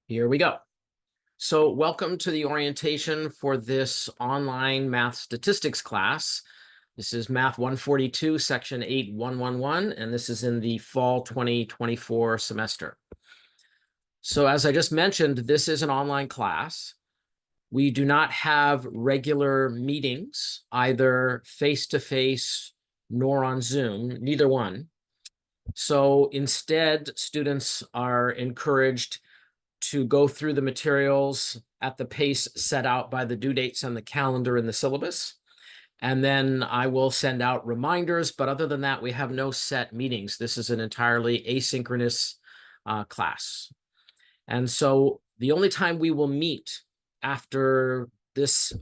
Here we go. So welcome to the orientation for this online math statistics class. This is Math 142, Section 8111, and this is in the fall 2024 semester. So as I just mentioned, this is an online class. We do not have regular meetings, either face-to-face nor on Zoom, neither one. So instead, students are encouraged to go through the materials at the pace set out by the due dates on the calendar in the syllabus. And then I will send out reminders, but other than that, we have no set meetings. This is an entirely asynchronous class. And so the only time we will meet after this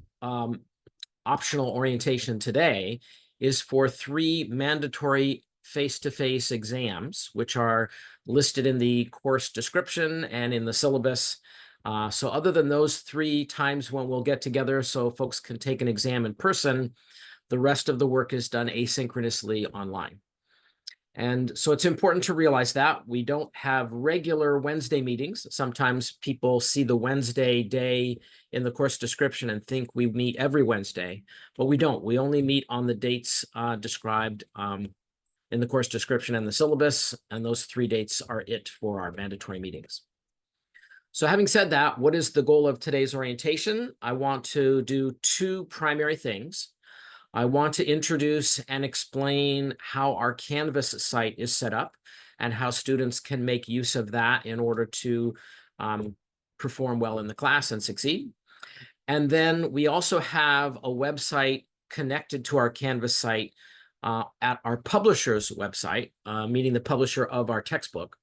optional orientation today is for 3 mandatory face-to-face exams, which are listed in the course description and in the syllabus. So other than those 3 times when we'll get together so folks can take an exam in person, the rest of the work is done asynchronously online. And so it's important to realize that we don't have regular Wednesday meetings. Sometimes people see the Wednesday day in the course description and think we meet every Wednesday, but we don't. We only meet on the dates described in the course description and the syllabus, and those 3 dates are it for our mandatory meetings. So having said that, what is the goal of today's orientation? I want to do 2 primary things. I want to introduce and explain how our Canvas site is set up and how students can make use of that in order to perform well in the class and succeed. And then we also have a website connected to our Canvas site at our publisher's website, meaning the publisher of our textbook,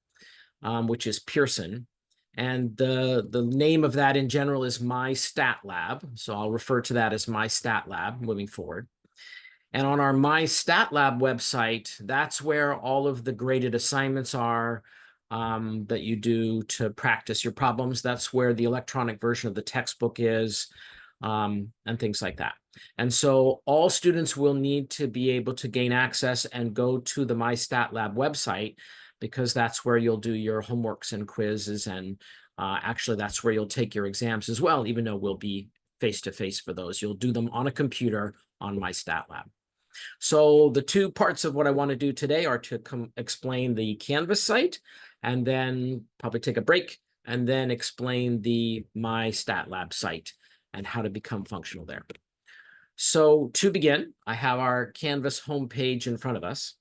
which is Pearson. And the name of that in general is MyStatLab. So I'll refer to that as MyStatLab moving forward. And on our MyStatLab website, that's where all of the graded assignments are that you do to practice your problems. That's where the electronic version of the textbook is, and things like that. And so all students will need to be able to gain access and go to the MyStatLab website, because that's where you'll do your homeworks and quizzes. And actually, that's where you'll take your exams as well, even though we'll be face-to-face for those. You'll do them on a computer on MyStatLab. So the 2 parts of what I want to do today are to explain the Canvas site, and then probably take a break, and then explain the MyStatLab site and how to become functional there. So to begin, I have our Canvas homepage in front of us.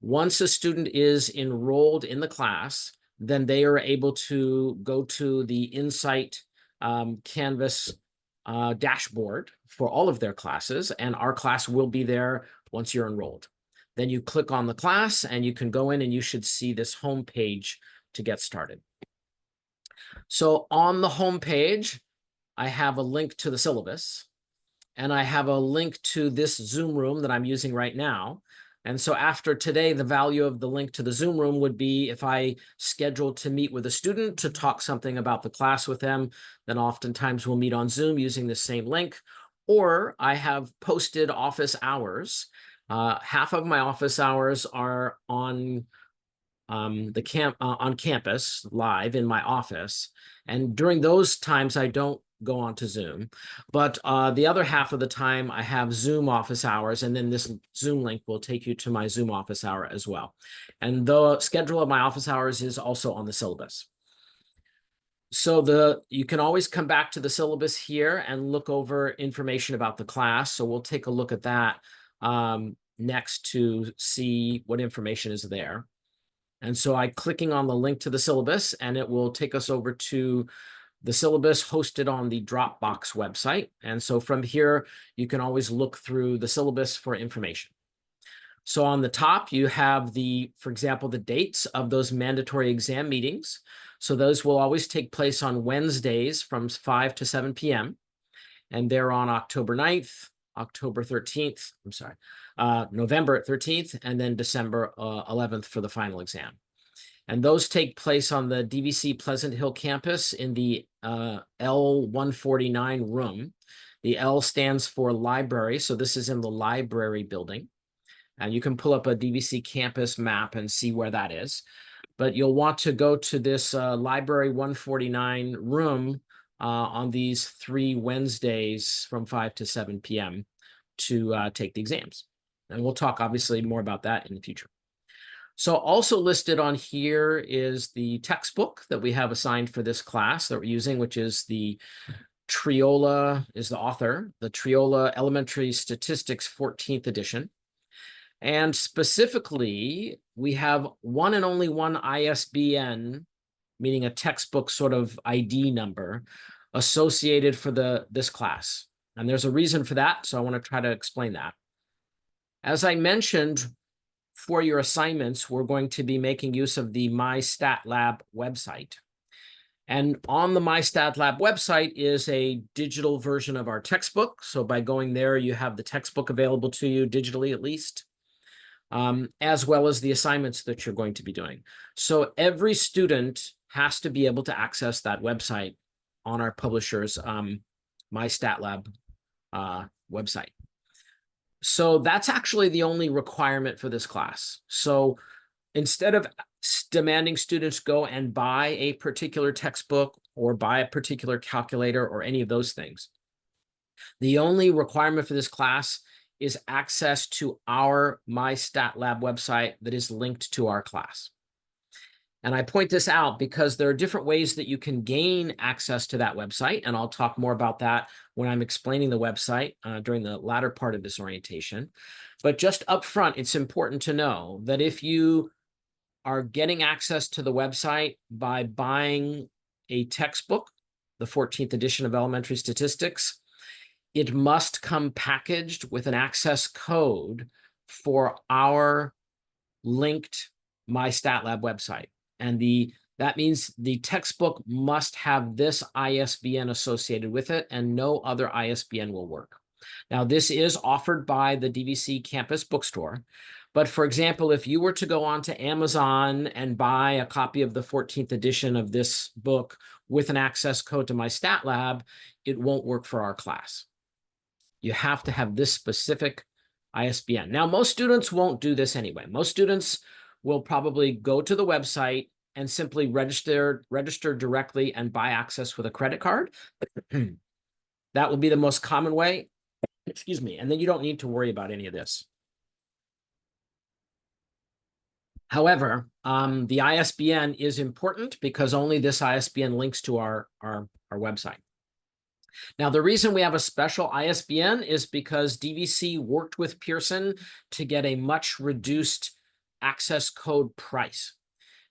Once a student is enrolled in the class, then they are able to go to the Insight Canvas dashboard for all of their classes, and our class will be there once you're enrolled. Then you click on the class and you can go in and you should see this home page to get started. So on the home page, I have a link to the syllabus, and I have a link to this Zoom room that I'm using right now. And so after today, the value of the link to the Zoom room would be if I scheduled to meet with a student to talk something about the class with them, then oftentimes we'll meet on Zoom using the same link. Or I have posted office hours. Half of my office hours are on on campus live in my office. And during those times, I don't go on to Zoom, but the other half of the time I have Zoom office hours, and then this Zoom link will take you to my Zoom office hour as well. And the schedule of my office hours is also on the syllabus. So you can always come back to the syllabus here and look over information about the class. So we'll take a look at that next to see what information is there. And so I'm clicking on the link to the syllabus, and it will take us over to the syllabus hosted on the Dropbox website. And so from here, you can always look through the syllabus for information. So on the top, you have for example, the dates of those mandatory exam meetings. So those will always take place on Wednesdays from 5 to 7 p.m. And they're on October 9th, October 13th, November 13th, and then December 11th for the final exam. And those take place on the DVC Pleasant Hill campus in the L149 room. The L stands for library, so this is in the library building. And you can pull up a DVC campus map and see where that is. but you'll want to go to this Library 149 room on these 3 Wednesdays from 5 to 7 p.m. to take the exams. And we'll talk obviously more about that in the future. So also listed on here is the textbook that we have assigned for this class that we're using, which is the Triola, is the author, the Triola Elementary Statistics 14th edition. And specifically, we have one and only one ISBN, meaning a textbook sort of ID number, associated for this class. And there's a reason for that, so I want to try to explain that. As I mentioned, for your assignments, we're going to be making use of the MyStatLab website. And on the MyStatLab website is a digital version of our textbook. So by going there, you have the textbook available to you digitally at least, as well as the assignments that you're going to be doing. So every student has to be able to access that website on our publisher's MyStatLab website. So that's actually the only requirement for this class. So instead of demanding students go and buy a particular textbook or buy a particular calculator or any of those things, the only requirement for this class is access to our MyStatLab website that is linked to our class. And I point this out because there are different ways that you can gain access to that website, and I'll talk more about that when I'm explaining the website during the latter part of this orientation. But just up front, it's important to know that if you are getting access to the website by buying a textbook, the 14th edition of Elementary Statistics, it must come packaged with an access code for our linked MyStatLab website. And that means the textbook must have this ISBN associated with it, and no other ISBN will work. Now, this is offered by the DVC campus bookstore. But for example, if you were to go on to Amazon and buy a copy of the 14th edition of this book with an access code to MyStatLab, it won't work for our class. You have to have this specific ISBN. Now, most students won't do this anyway. Most students will probably go to the website and simply register directly and buy access with a credit card. That will be the most common way. Excuse me. And then you don't need to worry about any of this. However, the ISBN is important because only this ISBN links to our website. Now, the reason we have a special ISBN is because DVC worked with Pearson to get a much reduced access code price.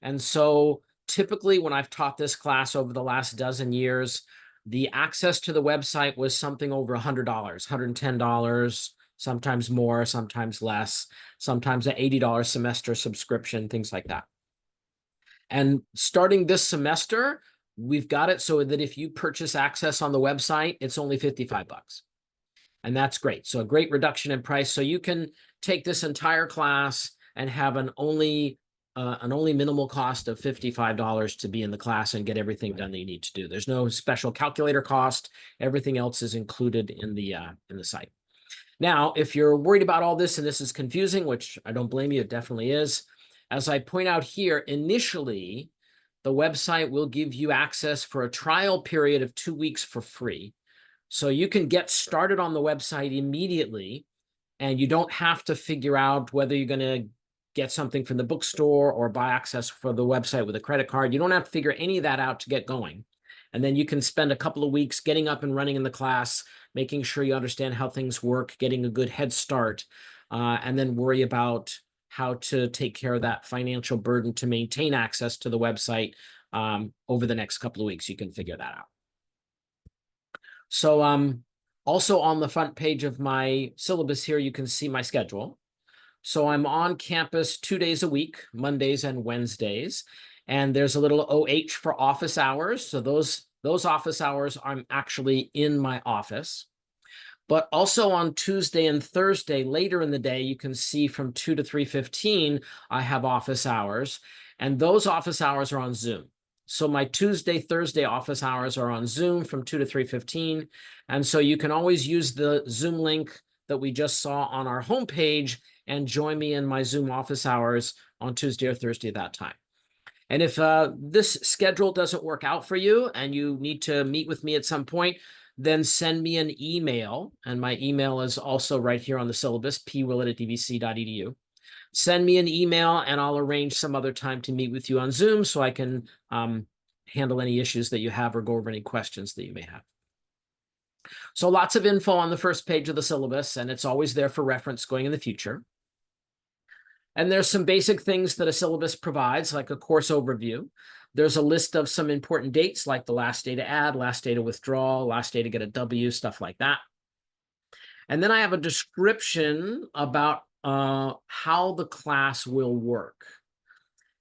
And so typically when I've taught this class over the last dozen years, the access to the website was something over $100, $110, sometimes more, sometimes less, sometimes an $80 semester subscription, things like that. And starting this semester, we've got it so that if you purchase access on the website, it's only $55. And that's great. So a great reduction in price. So you can take this entire class and have an only minimal cost of $55 to be in the class and get everything done that you need to do. There's no special calculator cost. Everything else is included in the site. Now, if you're worried about all this and this is confusing, which I don't blame you, it definitely is. As I point out here, initially, the website will give you access for a trial period of 2 weeks for free. So you can get started on the website immediately, and you don't have to figure out whether you're going to get something from the bookstore or buy access for the website with a credit card. You don't have to figure any of that out to get going. And then you can spend a couple of weeks getting up and running in the class, making sure you understand how things work, getting a good head start, and then worry about how to take care of that financial burden to maintain access to the website over the next couple of weeks. You can figure that out. So also on the front page of my syllabus here, you can see my schedule. So I'm on campus 2 days a week, Mondays and Wednesdays. And there's a little OH for office hours. So those office hours, I'm actually in my office. But also on Tuesday and Thursday, later in the day, you can see from 2 to 3:15, I have office hours. And those office hours are on Zoom. So my Tuesday, Thursday office hours are on Zoom from 2 to 3:15. And so you can always use the Zoom link that we just saw on our homepage and join me in my Zoom office hours on Tuesday or Thursday at that time. And if this schedule doesn't work out for you and you need to meet with me at some point, then send me an email. And my email is also right here on the syllabus, pwillett@dvc.edu. Send me an email and I'll arrange some other time to meet with you on Zoom so I can handle any issues that you have or go over any questions that you may have. So lots of info on the first page of the syllabus, and it's always there for reference going in the future. And there's some basic things that a syllabus provides, like a course overview. There's a list of some important dates, like the last day to add, last day to withdraw, last day to get a W, stuff like that. And then I have a description about how the class will work.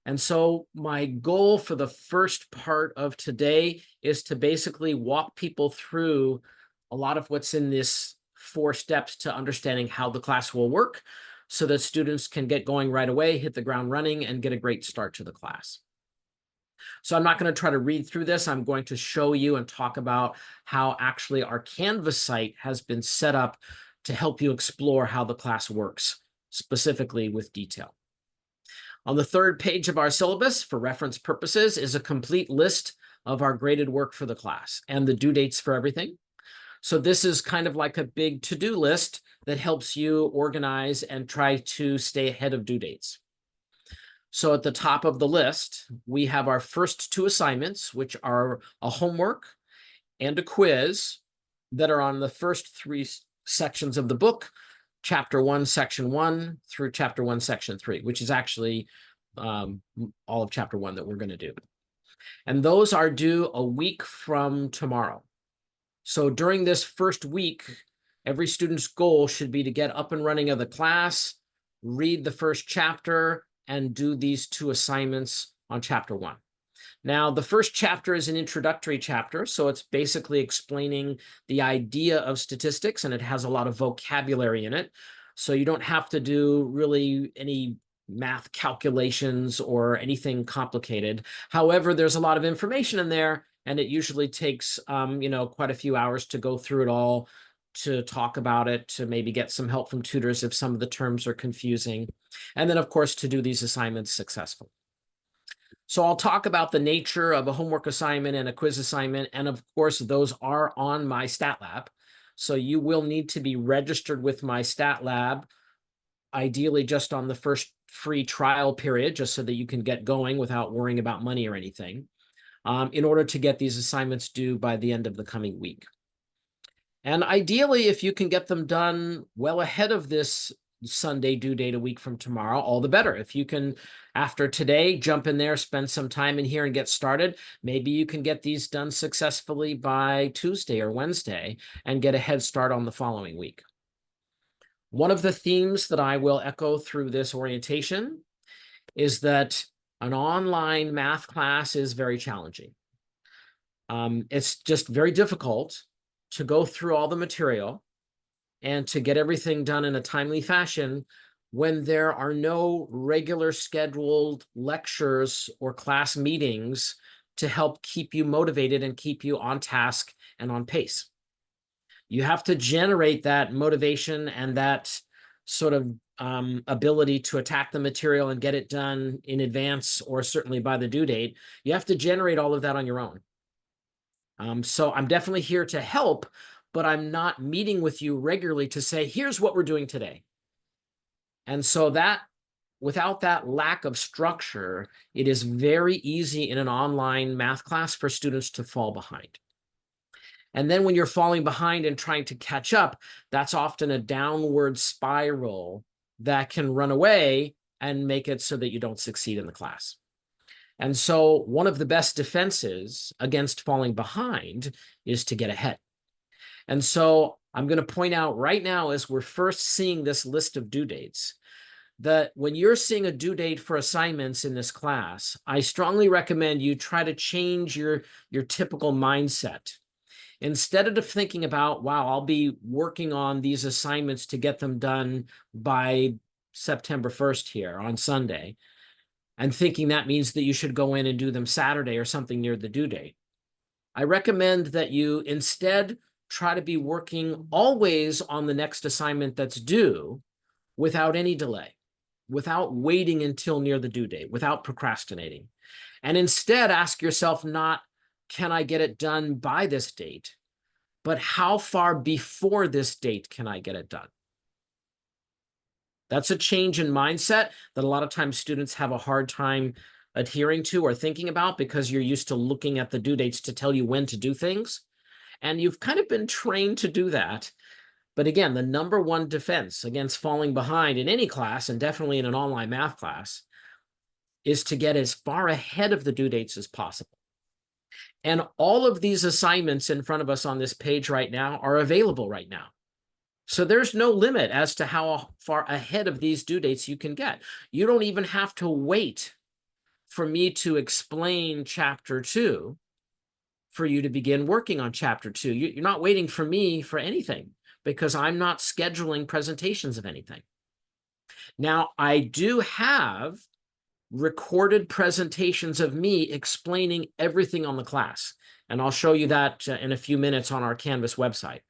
And so my goal for the first part of today is to basically walk people through a lot of what's in this 4 steps to understanding how the class will work so that students can get going right away, hit the ground running, and get a great start to the class. So I'm not going to try to read through this. I'm going to show you and talk about how actually our Canvas site has been set up to help you explore how the class works, specifically with detail. On the 3rd page of our syllabus, for reference purposes, is a complete list of our graded work for the class and the due dates for everything. So this is kind of like a big to-do list that helps you organize and try to stay ahead of due dates. So at the top of the list, we have our first 2 assignments, which are a homework and a quiz that are on the first 3 sections of the book, Chapter 1, Section 1 through Chapter 1, Section 3, which is actually all of Chapter 1 that we're going to do. And those are due a week from tomorrow. So during this first week, every student's goal should be to get up and running of the class, read the first chapter, and do these 2 assignments on Chapter 1. Now, the first chapter is an introductory chapter, so it's basically explaining the idea of statistics, and it has a lot of vocabulary in it. So you don't have to do really any math calculations or anything complicated. However, there's a lot of information in there, and it usually takes, quite a few hours to go through it all, to talk about it, to maybe get some help from tutors if some of the terms are confusing, and then, of course, to do these assignments successfully. So I'll talk about the nature of a homework assignment and a quiz assignment, and of course, those are on my Stat Lab. So you will need to be registered with my Stat Lab, ideally just on the first free trial period, just so that you can get going without worrying about money or anything, in order to get these assignments due by the end of the coming week. And ideally, if you can get them done well ahead of this Sunday due date a week from tomorrow, all the better. If you can, after today, jump in there, spend some time in here and get started, maybe you can get these done successfully by Tuesday or Wednesday and get a head start on the following week. One of the themes that I will echo through this orientation is that an online math class is very challenging. It's just very difficult to go through all the material and to get everything done in a timely fashion when there are no regular scheduled lectures or class meetings to help keep you motivated and keep you on task and on pace. You have to generate that motivation and that sort of ability to attack the material and get it done in advance or certainly by the due date. You have to generate all of that on your own. So I'm definitely here to help, but I'm not meeting with you regularly to say, here's what we're doing today. And so that, without that lack of structure, it is very easy in an online math class for students to fall behind. And then when you're falling behind and trying to catch up, that's often a downward spiral that can run away and make it so that you don't succeed in the class. And so one of the best defenses against falling behind is to get ahead. And so I'm going to point out right now, as we're first seeing this list of due dates, that when you're seeing a due date for assignments in this class, I strongly recommend you try to change your typical mindset. Instead of thinking about, wow, I'll be working on these assignments to get them done by September 1st here on Sunday, and thinking that means that you should go in and do them Saturday or something near the due date. I recommend that you instead try to be working always on the next assignment that's due without any delay, without waiting until near the due date, without procrastinating. And instead ask yourself not, can I get it done by this date, but how far before this date can I get it done? That's a change in mindset that a lot of times students have a hard time adhering to or thinking about because you're used to looking at the due dates to tell you when to do things. And you've kind of been trained to do that. But again, the number one defense against falling behind in any class, and definitely in an online math class, is to get as far ahead of the due dates as possible. And all of these assignments in front of us on this page right now are available right now. So there's no limit as to how far ahead of these due dates you can get. You don't even have to wait for me to explain chapter 2 for you to begin working on chapter 2. You're not waiting for me for anything because I'm not scheduling presentations of anything. Now, I do have recorded presentations of me explaining everything on the class, and I'll show you that in a few minutes on our Canvas website.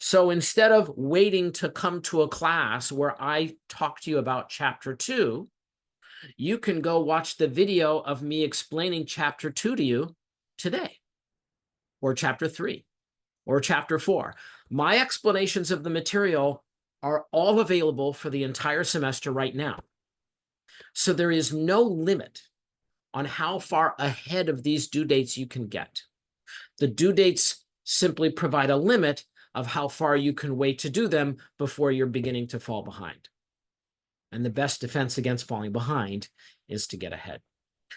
So instead of waiting to come to a class where I talk to you about chapter 2, you can go watch the video of me explaining chapter 2 to you today, or chapter 3, or chapter 4. My explanations of the material are all available for the entire semester right now. So there is no limit on how far ahead of these due dates you can get. The due dates simply provide a limit of how far you can wait to do them before you're beginning to fall behind. And the best defense against falling behind is to get ahead.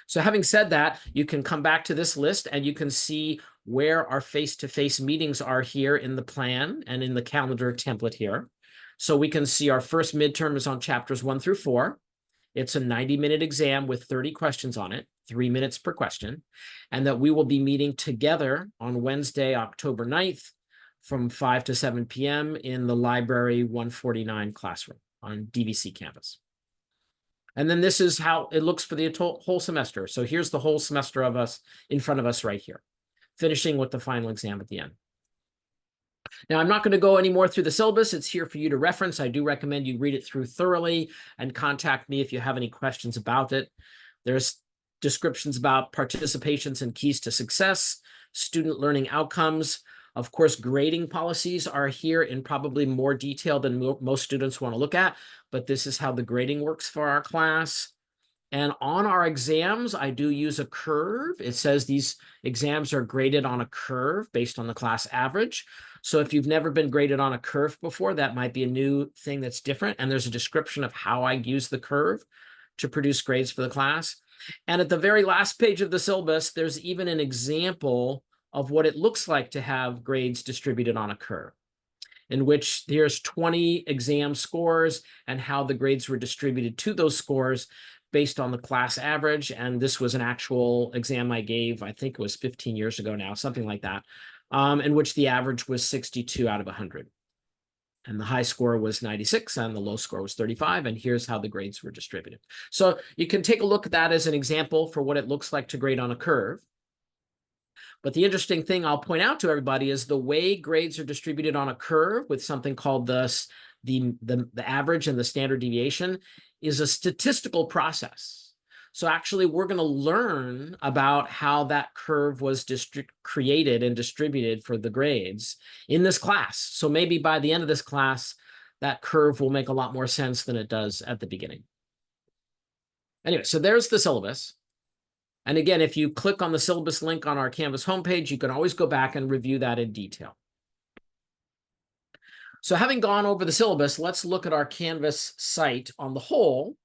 So having said that, you can come back to this list and you can see where our face-to-face meetings are here in the plan and in the calendar template here. So we can see our first midterm is on chapters 1 through 4. It's a 90-minute exam with 30 questions on it, 3 minutes per question, and that we will be meeting together on Wednesday, October 9th from 5 to 7 p.m. in the library 149 classroom on DVC campus. And then this is how it looks for the whole semester. So here's the whole semester of us in front of us right here, finishing with the final exam at the end. Now, I'm not going to go any more through the syllabus. It's here for you to reference. I do recommend you read it through thoroughly and contact me if you have any questions about it. There's descriptions about participations and keys to success, student learning outcomes. Of course, grading policies are here in probably more detail than most students want to look at, but this is how the grading works for our class. And on our exams, I do use a curve. It says these exams are graded on a curve based on the class average. So if you've never been graded on a curve before, that might be a new thing that's different. And there's a description of how I use the curve to produce grades for the class. And at the very last page of the syllabus, there's even an example of what it looks like to have grades distributed on a curve, in which there's 20 exam scores and how the grades were distributed to those scores based on the class average. And this was an actual exam I gave, I think it was 15 years ago now, something like that, in which the average was 62 out of 100. And the high score was 96 and the low score was 35. And here's how the grades were distributed. So you can take a look at that as an example for what it looks like to grade on a curve. But the interesting thing I'll point out to everybody is the way grades are distributed on a curve with something called the average and the standard deviation is a statistical process. So actually, we're going to learn about how that curve was created and distributed for the grades in this class. So maybe by the end of this class, that curve will make a lot more sense than it does at the beginning. Anyway, so there's the syllabus. And again, if you click on the syllabus link on our Canvas homepage, you can always go back and review that in detail. So having gone over the syllabus, let's look at our Canvas site on the whole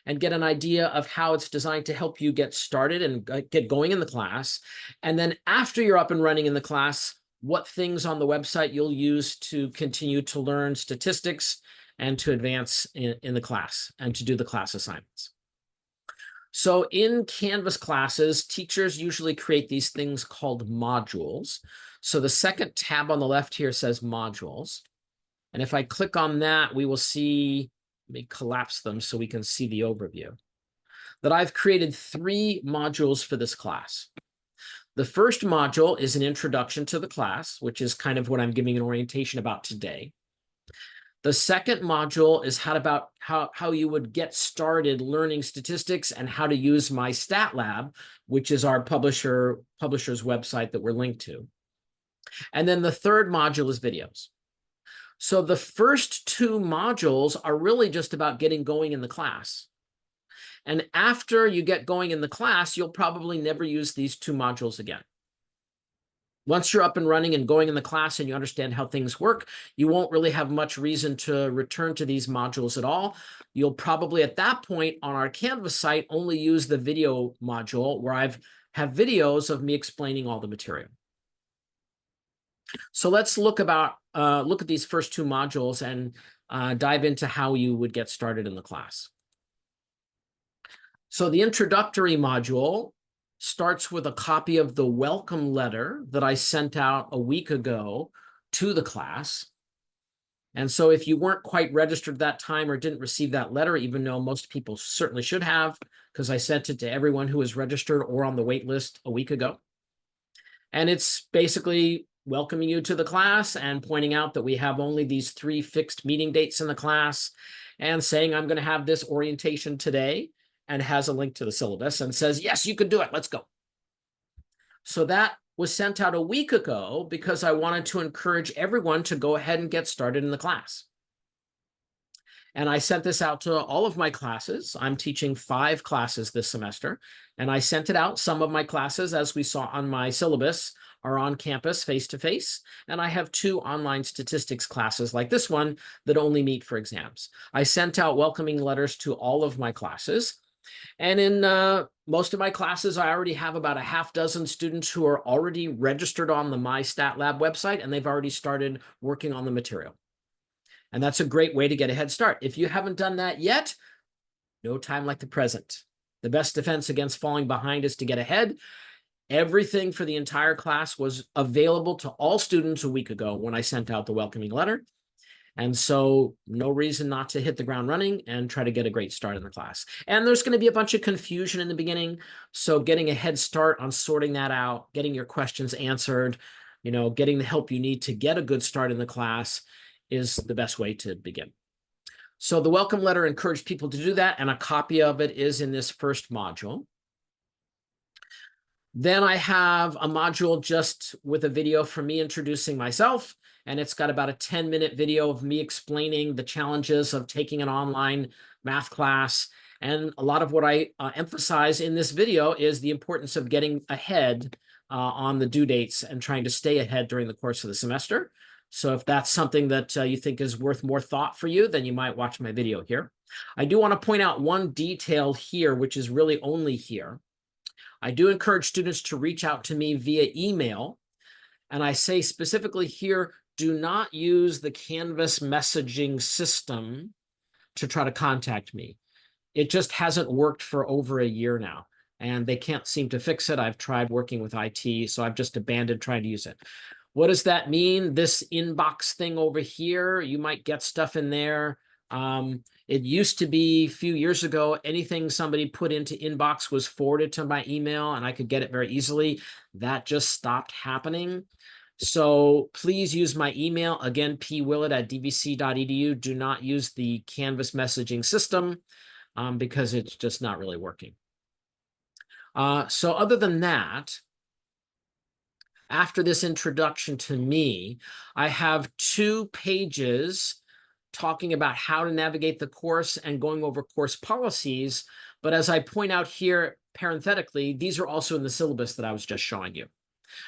and get an idea of how it's designed to help you get started and get going in the class. And then after you're up and running in the class, what things on the website you'll use to continue to learn statistics and to advance in the class and to do the class assignments. So in Canvas classes, teachers usually create these things called modules. So the second tab on the left here says modules. And if I click on that, we will see, let me collapse them so we can see the overview, that I've created 3 modules for this class. The first module is an introduction to the class, which is kind of what I'm giving an orientation about today. The second module is how you would get started learning statistics and how to use MyStatLab, which is our publisher's website that we're linked to. And then the third module is videos. So the first two modules are really just about getting going in the class. And after you get going in the class, you'll probably never use these two modules again. Once you're up and running and going in the class and you understand how things work, you won't really have much reason to return to these modules at all. You'll probably at that point on our Canvas site only use the video module where I have videos of me explaining all the material. So let's look at these first two modules and dive into how you would get started in the class. So the introductory module starts with a copy of the welcome letter that I sent out a week ago to the class. And so if you weren't quite registered that time or didn't receive that letter, even though most people certainly should have, because I sent it to everyone who was registered or on the wait list a week ago. And it's basically welcoming you to the class and pointing out that we have only these 3 fixed meeting dates in the class and saying I'm going to have this orientation today, and has a link to the syllabus and says, yes, you can do it. Let's go. So that was sent out a week ago because I wanted to encourage everyone to go ahead and get started in the class. And I sent this out to all of my classes. I'm teaching 5 classes this semester, and I sent it out. Some of my classes, as we saw on my syllabus, are on campus face-to-face, and I have 2 online statistics classes like this one that only meet for exams. I sent out welcoming letters to all of my classes. And in most of my classes, I already have about a half dozen students who are already registered on the MyStatLab website, and they've already started working on the material. And that's a great way to get a head start. If you haven't done that yet, no time like the present. The best defense against falling behind is to get ahead. Everything for the entire class was available to all students a week ago when I sent out the welcoming letter. And so no reason not to hit the ground running and try to get a great start in the class. And there's going to be a bunch of confusion in the beginning. So getting a head start on sorting that out, getting your questions answered, getting the help you need to get a good start in the class is the best way to begin. So the welcome letter encouraged people to do that, and a copy of it is in this first module. Then I have a module just with a video from me introducing myself, and it's got about a 10-minute video of me explaining the challenges of taking an online math class. And a lot of what I emphasize in this video is the importance of getting ahead on the due dates and trying to stay ahead during the course of the semester. So if that's something that you think is worth more thought for you, then you might watch my video here. I do want to point out one detail here, which is really only here. I do encourage students to reach out to me via email. And I say specifically here, do not use the Canvas messaging system to try to contact me. It just hasn't worked for over a year now, and they can't seem to fix it. I've tried working with IT, so I've just abandoned trying to use it. What does that mean? This inbox thing over here, you might get stuff in there. It used to be a few years ago, anything somebody put into inbox was forwarded to my email and I could get it very easily. That just stopped happening. So please use my email. Again, pwillett@dvc.edu. Do not use the Canvas messaging system because it's just not really working. So other than that, after this introduction to me, I have 2 pages talking about how to navigate the course and going over course policies. But as I point out here, parenthetically, these are also in the syllabus that I was just showing you.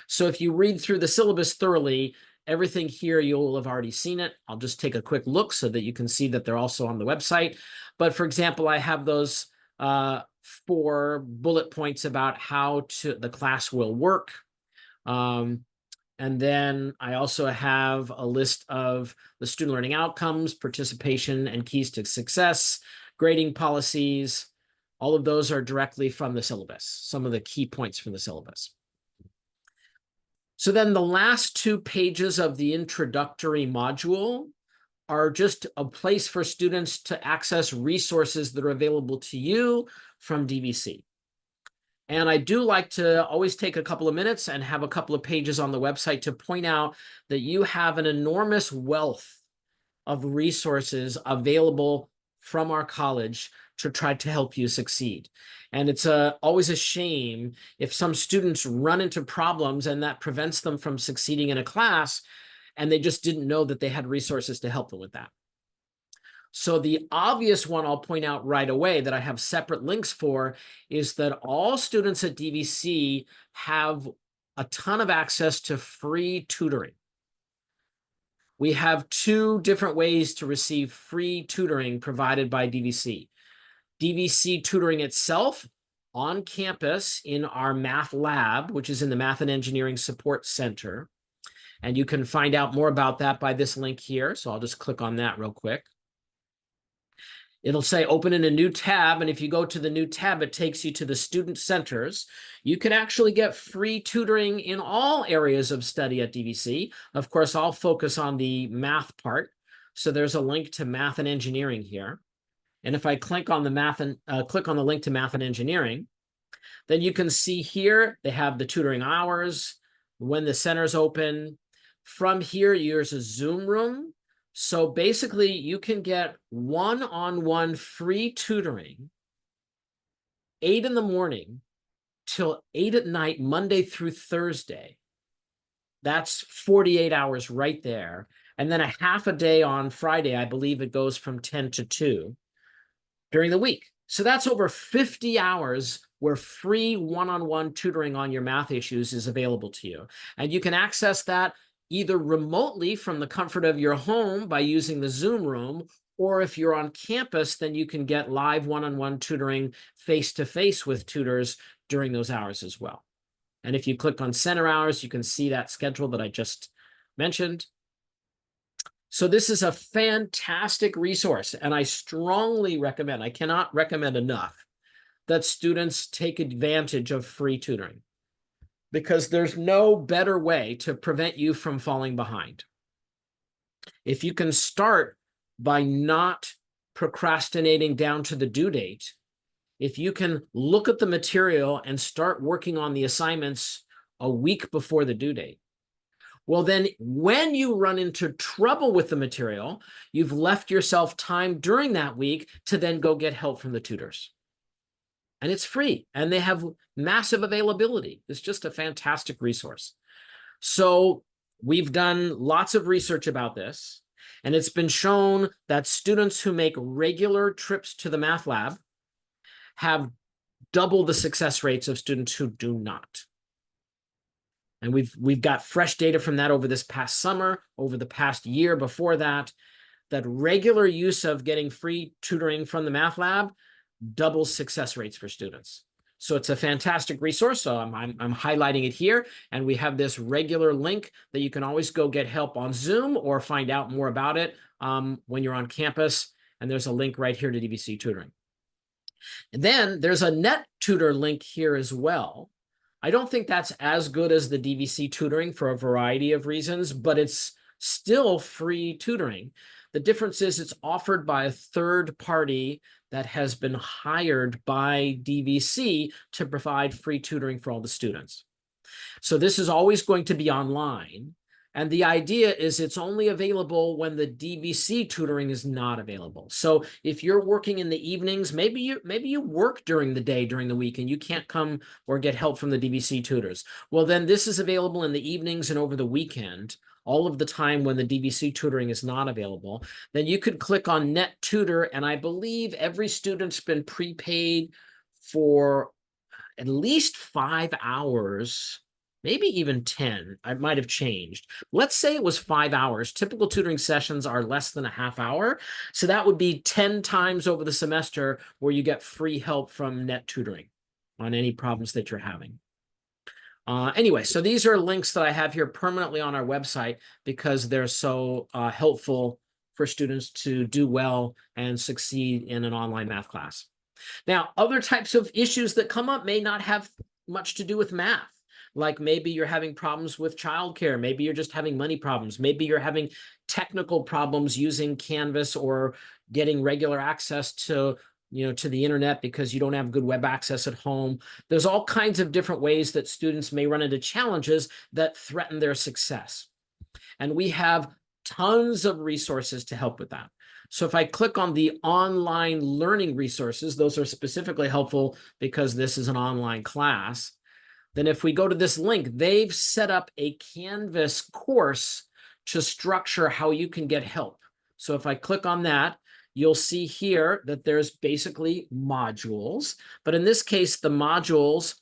So if you read through the syllabus thoroughly, everything here, you'll have already seen it. I'll just take a quick look so that you can see that they're also on the website. But for example, I have those 4 bullet points about how the class will work. And then I also have a list of the student learning outcomes, participation, and keys to success, grading policies. All of those are directly from the syllabus, some of the key points from the syllabus. So then the last 2 pages of the introductory module are just a place for students to access resources that are available to you from DVC. And I do like to always take a couple of minutes and have a couple of pages on the website to point out that you have an enormous wealth of resources available from our college to try to help you succeed. And it's always a shame if some students run into problems and that prevents them from succeeding in a class, and they just didn't know that they had resources to help them with that. So the obvious one I'll point out right away that I have separate links for is that all students at DVC have a ton of access to free tutoring. We have two different ways to receive free tutoring provided by DVC. DVC tutoring itself on campus in our math lab, which is in the Math and Engineering Support Center. And you can find out more about that by this link here. So I'll just click on that real quick. It'll say open in a new tab, and if you go to the new tab, it takes you to the student centers. You can actually get free tutoring in all areas of study at DVC. Of course, I'll focus on the math part. So there's a link to math and engineering here. And if I click on the link to math and engineering, then you can see here they have the tutoring hours, when the center's open. From here, there's a Zoom room. So basically, you can get one-on-one free tutoring, 8 in the morning till 8 at night, Monday through Thursday. That's 48 hours right there. And then a half a day on Friday, I believe it goes from 10 to 2 during the week. So that's over 50 hours where free one-on-one tutoring on your math issues is available to you. And you can access that either remotely from the comfort of your home by using the Zoom room, or if you're on campus, then you can get live one-on-one tutoring face-to-face with tutors during those hours as well. And if you click on center hours, you can see that schedule that I just mentioned. So this is a fantastic resource, and I strongly recommend, I cannot recommend enough, that students take advantage of free tutoring, because there's no better way to prevent you from falling behind. If you can start by not procrastinating down to the due date, if you can look at the material and start working on the assignments a week before the due date, well, then when you run into trouble with the material, you've left yourself time during that week to then go get help from the tutors. And it's free, and they have massive availability. It's just a fantastic resource. So we've done lots of research about this, and it's been shown that students who make regular trips to the math lab have double the success rates of students who do not. And we've got fresh data from that over this past summer, over the past year before that, that regular use of getting free tutoring from the math lab doubles success rates for students. So it's a fantastic resource. So I'm highlighting it here. And we have this regular link that you can always go get help on Zoom or find out more about it when you're on campus. And there's a link right here to DVC tutoring. And then there's a NetTutor link here as well. I don't think that's as good as the DVC tutoring for a variety of reasons, but it's still free tutoring. The difference is it's offered by a third party that has been hired by DVC to provide free tutoring for all the students. So this is always going to be online. And the idea is it's only available when the DVC tutoring is not available. So if you're working in the evenings, maybe you work during the day, during the week, and you can't come or get help from the DVC tutors. Well, then this is available in the evenings and over the weekend, all of the time when the DVC tutoring is not available. Then you could click on NetTutor, and I believe every student's been prepaid for at least 5 hours, maybe even 10. I might have changed. Let's say it was 5 hours. Typical tutoring sessions are less than a half hour. So that would be 10 times over the semester where you get free help from NetTutoring on any problems that you're having. Anyway, so these are links that I have here permanently on our website because they're so helpful for students to do well and succeed in an online math class. Now, other types of issues that come up may not have much to do with math. Like maybe you're having problems with childcare. Maybe you're just having money problems. Maybe you're having technical problems using Canvas or getting regular access to the internet because you don't have good web access at home. There's all kinds of different ways that students may run into challenges that threaten their success. And we have tons of resources to help with that. So if I click on the online learning resources, those are specifically helpful because this is an online class. Then if we go to this link, they've set up a Canvas course to structure how you can get help. So if I click on that, you'll see here that there's basically modules, but in this case, the modules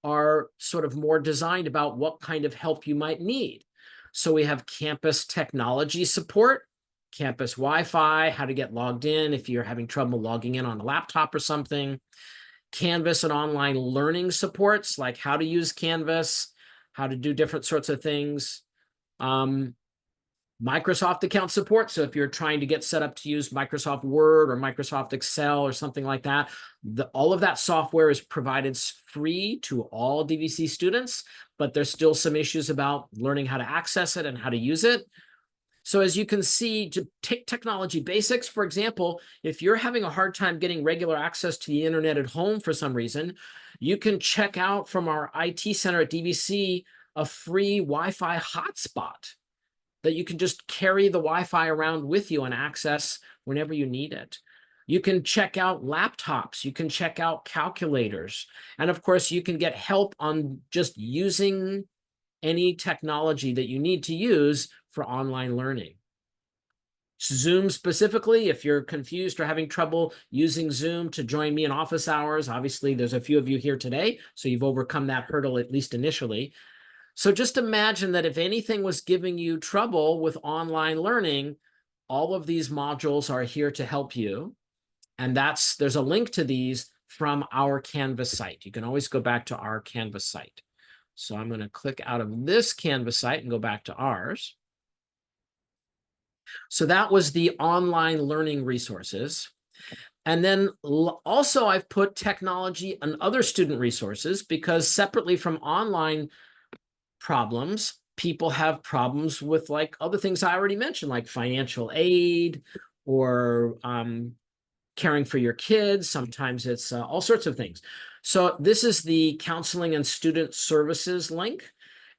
are sort of more designed about what kind of help you might need. So we have campus technology support, campus Wi-Fi, how to get logged in if you're having trouble logging in on a laptop or something, Canvas and online learning supports, like how to use Canvas, how to do different sorts of things. Microsoft account support. So if you're trying to get set up to use Microsoft Word or Microsoft Excel or something like that, all of that software is provided free to all DVC students, but there's still some issues about learning how to access it and how to use it. So as you can see, to take technology basics, for example, if you're having a hard time getting regular access to the internet at home for some reason, you can check out from our IT center at DVC a free Wi-Fi hotspot that you can just carry the Wi-Fi around with you and access whenever you need it. You can check out laptops, you can check out calculators, and of course you can get help on just using any technology that you need to use for online learning. Zoom specifically, if you're confused or having trouble using Zoom to join me in office hours, obviously there's a few of you here today, so you've overcome that hurdle at least initially. So just imagine that if anything was giving you trouble with online learning, all of these modules are here to help you. And there's a link to these from our Canvas site. You can always go back to our Canvas site. So I'm going to click out of this Canvas site and go back to ours. So that was the online learning resources. And then also I've put technology and other student resources because separately from online problems, people have problems with like other things I already mentioned, like financial aid or caring for your kids. Sometimes it's all sorts of things. So this is the counseling and student services link.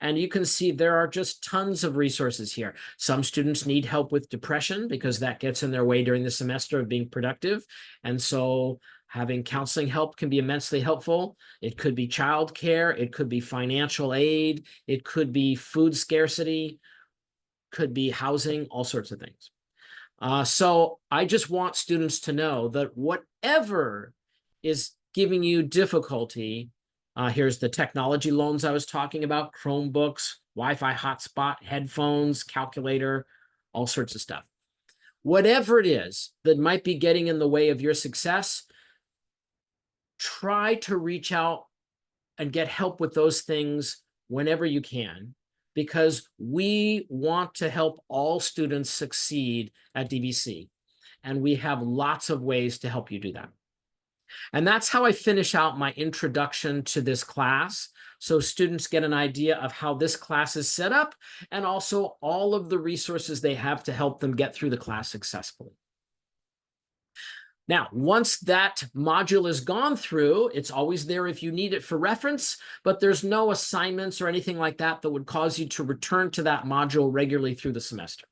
And you can see there are just tons of resources here. Some students need help with depression because that gets in their way during the semester of being productive. And so having counseling help can be immensely helpful. It could be childcare, it could be financial aid, it could be food scarcity, could be housing, all sorts of things. So I just want students to know that whatever is giving you difficulty, here's the technology loans I was talking about, Chromebooks, Wi-Fi hotspot, headphones, calculator, all sorts of stuff. Whatever it is that might be getting in the way of your success, try to reach out and get help with those things whenever you can, because we want to help all students succeed at DVC. And we have lots of ways to help you do that. And that's how I finish out my introduction to this class. So students get an idea of how this class is set up and also all of the resources they have to help them get through the class successfully. Now, once that module is gone through, it's always there if you need it for reference, but there's no assignments or anything like that that would cause you to return to that module regularly through the semester.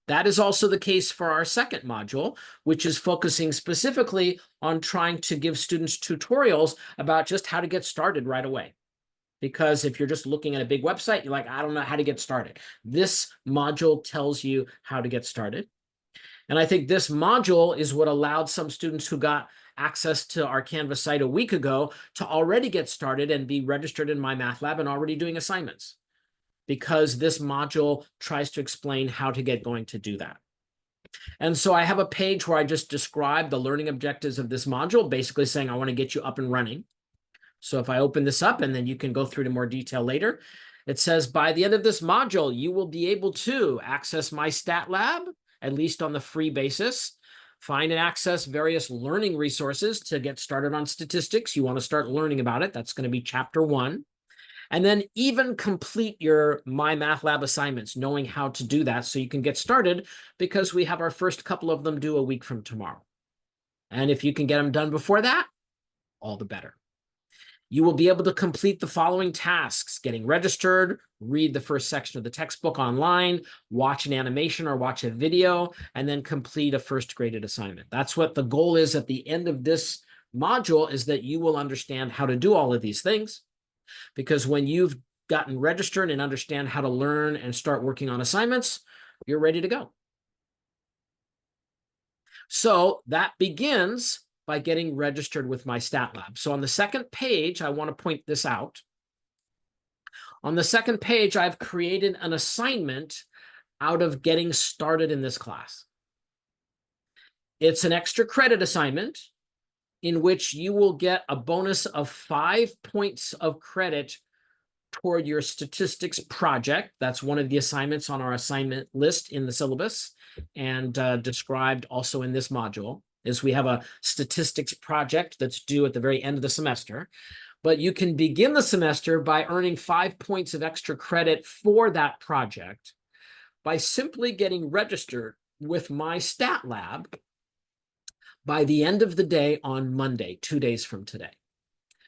That is also the case for our second module, which is focusing specifically on trying to give students tutorials about just how to get started right away. Because if you're just looking at a big website, you're like, I don't know how to get started. This module tells you how to get started. And I think this module is what allowed some students who got access to our Canvas site a week ago to already get started and be registered in My Math Lab and already doing assignments, because this module tries to explain how to get going to do that. And so I have a page where I just describe the learning objectives of this module, basically saying I want to get you up and running. So if I open this up, and then you can go through to more detail later, it says by the end of this module, you will be able to access My Stat Lab, at least on the free basis, find and access various learning resources to get started on statistics. You want to start learning about it. That's going to be chapter 1. And then even complete your My Math Lab assignments, knowing how to do that so you can get started, because we have our first couple of them due a week from tomorrow. And if you can get them done before that, all the better. You will be able to complete the following tasks: getting registered, read the first section of the textbook online, watch an animation or watch a video, and then complete a first graded assignment. That's what the goal is at the end of this module, is that you will understand how to do all of these things. Because when you've gotten registered and understand how to learn and start working on assignments, you're ready to go. So that begins by getting registered with MyStatLab. So on the second page, I want to point this out. On the second page, I've created an assignment out of getting started in this class. It's an extra credit assignment in which you will get a bonus of 5 points of credit toward your statistics project. That's one of the assignments on our assignment list in the syllabus, and described also in this module, is we have a statistics project that's due at the very end of the semester. But you can begin the semester by earning 5 points of extra credit for that project by simply getting registered with MyStatLab by the end of the day on Monday, 2 days from today.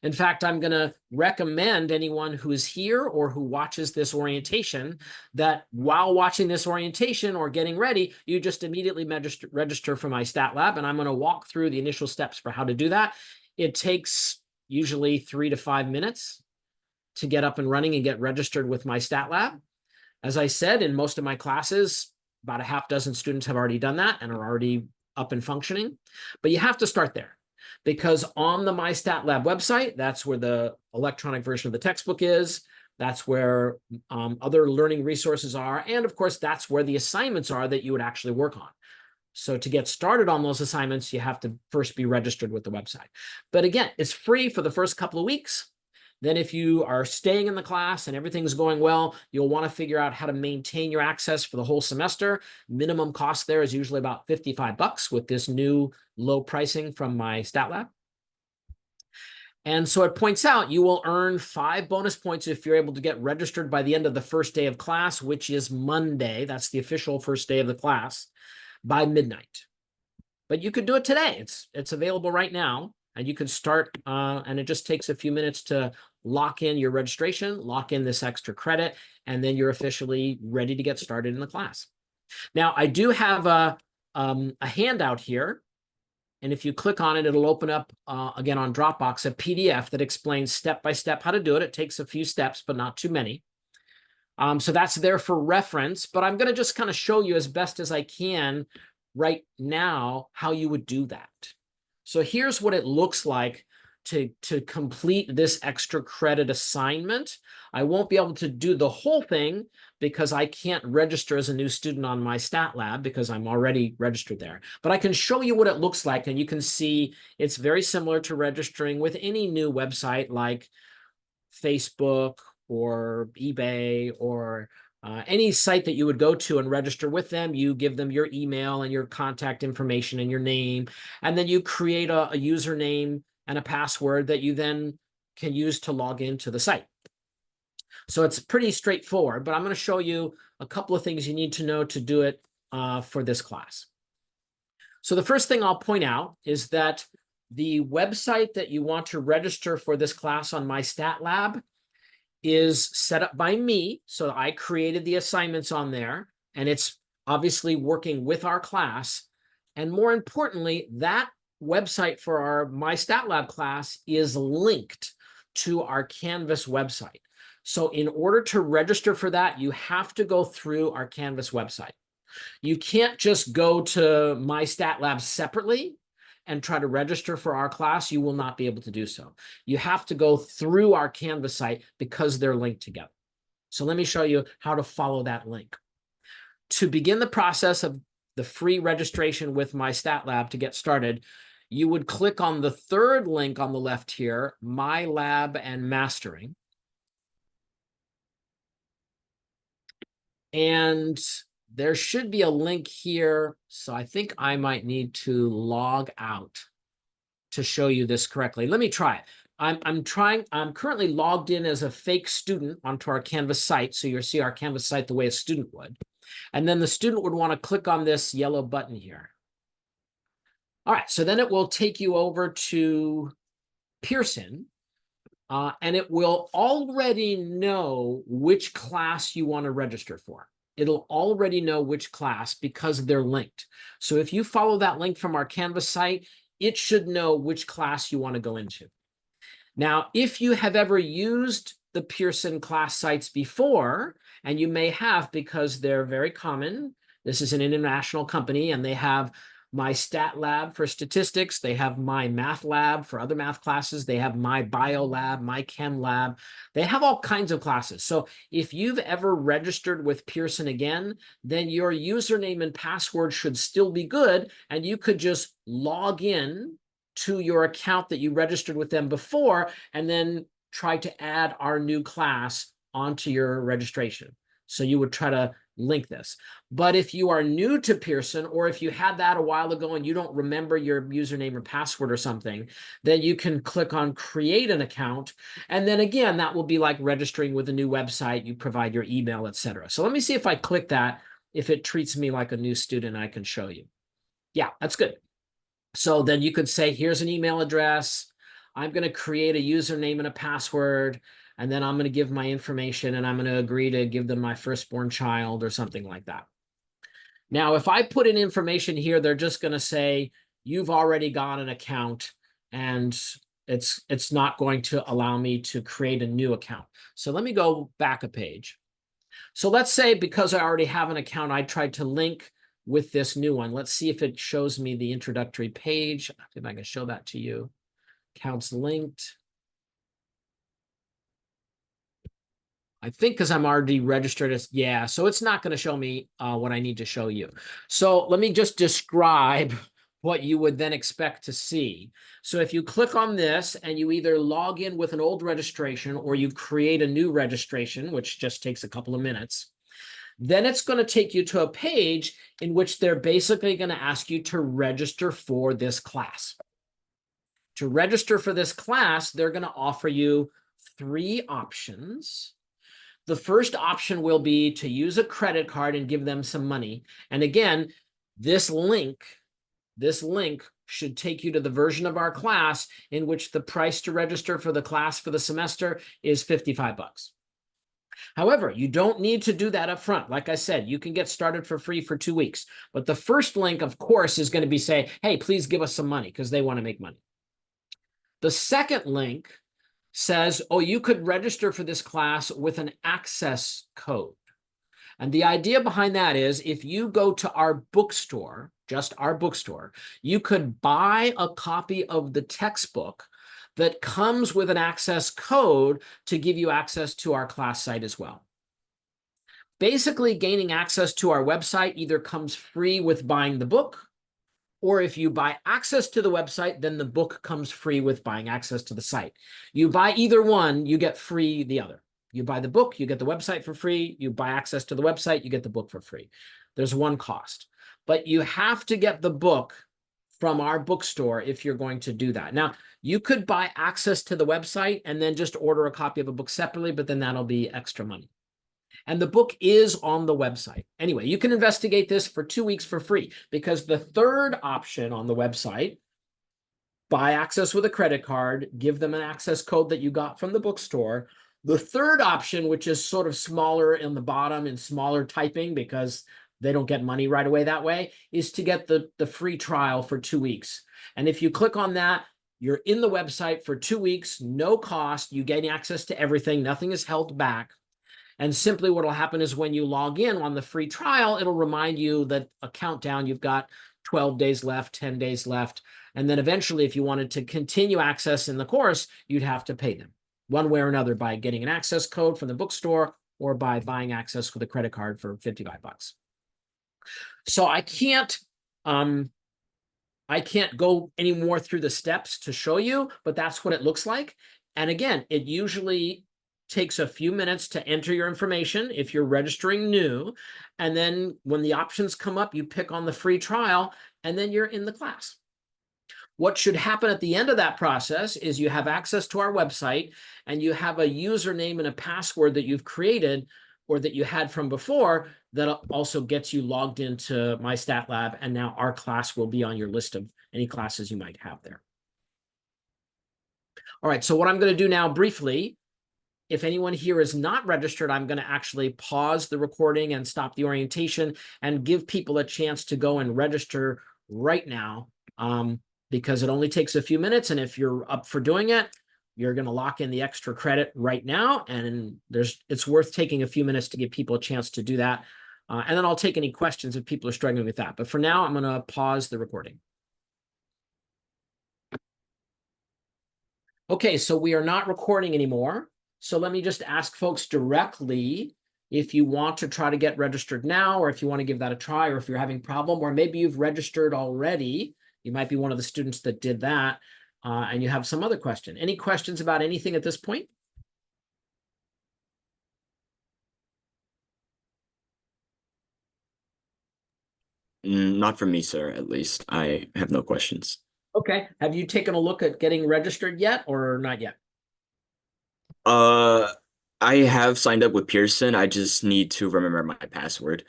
In fact, I'm going to recommend anyone who is here or who watches this orientation that while watching this orientation or getting ready, you just immediately register for MyStatLab, and I'm going to walk through the initial steps for how to do that. It takes usually 3 to 5 minutes to get up and running and get registered with MyStatLab. As I said, in most of my classes, about a half dozen students have already done that and are already up and functioning, but you have to start there. Because on the MyStatLab website, that's where the electronic version of the textbook is. That's where other learning resources are. And of course, that's where the assignments are that you would actually work on. So to get started on those assignments, you have to first be registered with the website. But again, it's free for the first couple of weeks. Then if you are staying in the class and everything's going well, you'll want to figure out how to maintain your access for the whole semester. Minimum cost there is usually about $55 with this new low pricing from MyStatLab. And so it points out you will earn 5 bonus points if you're able to get registered by the end of the first day of class, which is Monday. That's the official first day of the class, by midnight. But you could do it today. It's available right now. And you can start, and it just takes a few minutes to lock in your registration, lock in this extra credit, and then you're officially ready to get started in the class. Now, I do have a handout here, and if you click on it, it'll open up, again on Dropbox, a PDF that explains step-by-step how to do it. It takes a few steps, but not too many. So that's there for reference, but I'm going to just kind of show you as best as I can right now how you would do that. So here's what it looks like to complete this extra credit assignment. I won't be able to do the whole thing because I can't register as a new student on MyStatLab because I'm already registered there. But I can show you what it looks like, and you can see it's very similar to registering with any new website like Facebook or eBay or any site that you would go to and register with them. You give them your email and your contact information and your name, and then you create a username and a password that you then can use to log into the site. So it's pretty straightforward, but I'm going to show you a couple of things you need to know to do it for this class. So the first thing I'll point out is that the website that you want to register for this class on MyStatLab is set up by me. So I created the assignments on there, and it's obviously working with our class. And more importantly, that website for our MyStatLab class is linked to our Canvas website. So in order to register for that, you have to go through our Canvas website. You can't just go to MyStatLab separately and try to register for our class. You will not be able to do so. You have to go through our Canvas site because they're linked together. So let me show you how to follow that link. To begin the process of the free registration with MyStatLab to get started, you would click on the third link on the left here, My Lab and Mastering. And there should be a link here. So I think I might need to log out to show you this correctly. Let me try it. I'm currently logged in as a fake student onto our Canvas site. So you'll see our Canvas site the way a student would. And then the student would want to click on this yellow button here. All right, so then it will take you over to Pearson. and it will already know which class you want to register for. It'll already know which class because they're linked. So if you follow that link from our Canvas site, it should know which class you want to go into. Now, if you have ever used the Pearson class sites before, and you may have because they're very common, this is an international company and they have My Stat Lab for statistics, they have My Math Lab for other math classes, they have My Bio Lab, My Chem Lab, they have all kinds of classes. So if you've ever registered with Pearson again, then your username and password should still be good, and you could just log in to your account that you registered with them before, and then try to add our new class onto your registration. So you would try to link this. But if you are new to Pearson, or if you had that a while ago and you don't remember your username or password or something, then you can click on create an account. And then again, that will be like registering with a new website. You provide your email, etc. So let me see if I click that, if it treats me like a new student, I can show you. Yeah, that's good. So then you could say, here's an email address. I'm going to create a username and a password, and then I'm going to give my information, and I'm going to agree to give them my firstborn child or something like that. Now, if I put in information here, they're just going to say, you've already got an account, and it's not going to allow me to create a new account. So let me go back a page. So let's say because I already have an account, I tried to link with this new one. Let's see if it shows me the introductory page. If I can show that to you. Accounts linked. I think because I'm already registered as, yeah, so it's not going to show me what I need to show you. So let me just describe what you would then expect to see. So if you click on this and you either log in with an old registration or you create a new registration, which just takes a couple of minutes, then it's going to take you to a page in which they're basically going to ask you to register for this class. To register for this class, they're going to offer you 3 options. The first option will be to use a credit card and give them some money. And again, this link should take you to the version of our class in which the price to register for the class for the semester is $55. However, you don't need to do that up front. Like I said, you can get started for free for 2 weeks. But the first link, of course, is going to be say, hey, please give us some money, because they want to make money. The second link says, oh, you could register for this class with an access code. And the idea behind that is if you go to our bookstore, just our bookstore, you could buy a copy of the textbook that comes with an access code to give you access to our class site as well. Basically, gaining access to our website either comes free with buying the book, or if you buy access to the website, then the book comes free with buying access to the site. You buy either one, you get free the other. You buy the book, you get the website for free. You buy access to the website, you get the book for free. There's one cost. But you have to get the book from our bookstore if you're going to do that. Now, you could buy access to the website and then just order a copy of a book separately, but then that'll be extra money. And the book is on the website. Anyway, you can investigate this for 2 weeks for free, because the third option on the website, buy access with a credit card, give them an access code that you got from the bookstore. The third option, which is sort of smaller in the bottom and smaller typing because they don't get money right away that way, is to get the free trial for 2 weeks. And if you click on that, you're in the website for 2 weeks, no cost. You gain access to everything. Nothing is held back. And simply what will happen is when you log in on the free trial, it'll remind you that a countdown, you've got 12 days left, 10 days left. And then eventually, if you wanted to continue access in the course, you'd have to pay them one way or another by getting an access code from the bookstore or by buying access with a credit card for $55. So I can't go any more through the steps to show you, but that's what it looks like. And again, it usually takes a few minutes to enter your information if you're registering new. And then when the options come up, you pick on the free trial, and then you're in the class. What should happen at the end of that process is you have access to our website, and you have a username and a password that you've created or that you had from before that also gets you logged into My Stat Lab, and now our class will be on your list of any classes you might have there. All right, so what I'm going to do now briefly, if anyone here is not registered, I'm going to actually pause the recording and stop the orientation and give people a chance to go and register right now, because it only takes a few minutes. And if you're up for doing it, you're going to lock in the extra credit right now. And it's worth taking a few minutes to give people a chance to do that. And then I'll take any questions if people are struggling with that. But for now, I'm going to pause the recording. Okay, so we are not recording anymore. So let me just ask folks directly if you want to try to get registered now, or if you want to give that a try, or if you're having a problem, or maybe you've registered already. You might be one of the students that did that, and you have some other question. Any questions about anything at this point? Not for me, sir, at least. I have no questions. Okay, have you taken a look at getting registered yet, or not yet? Uh, I have signed up with Pearson. I just need to remember my password.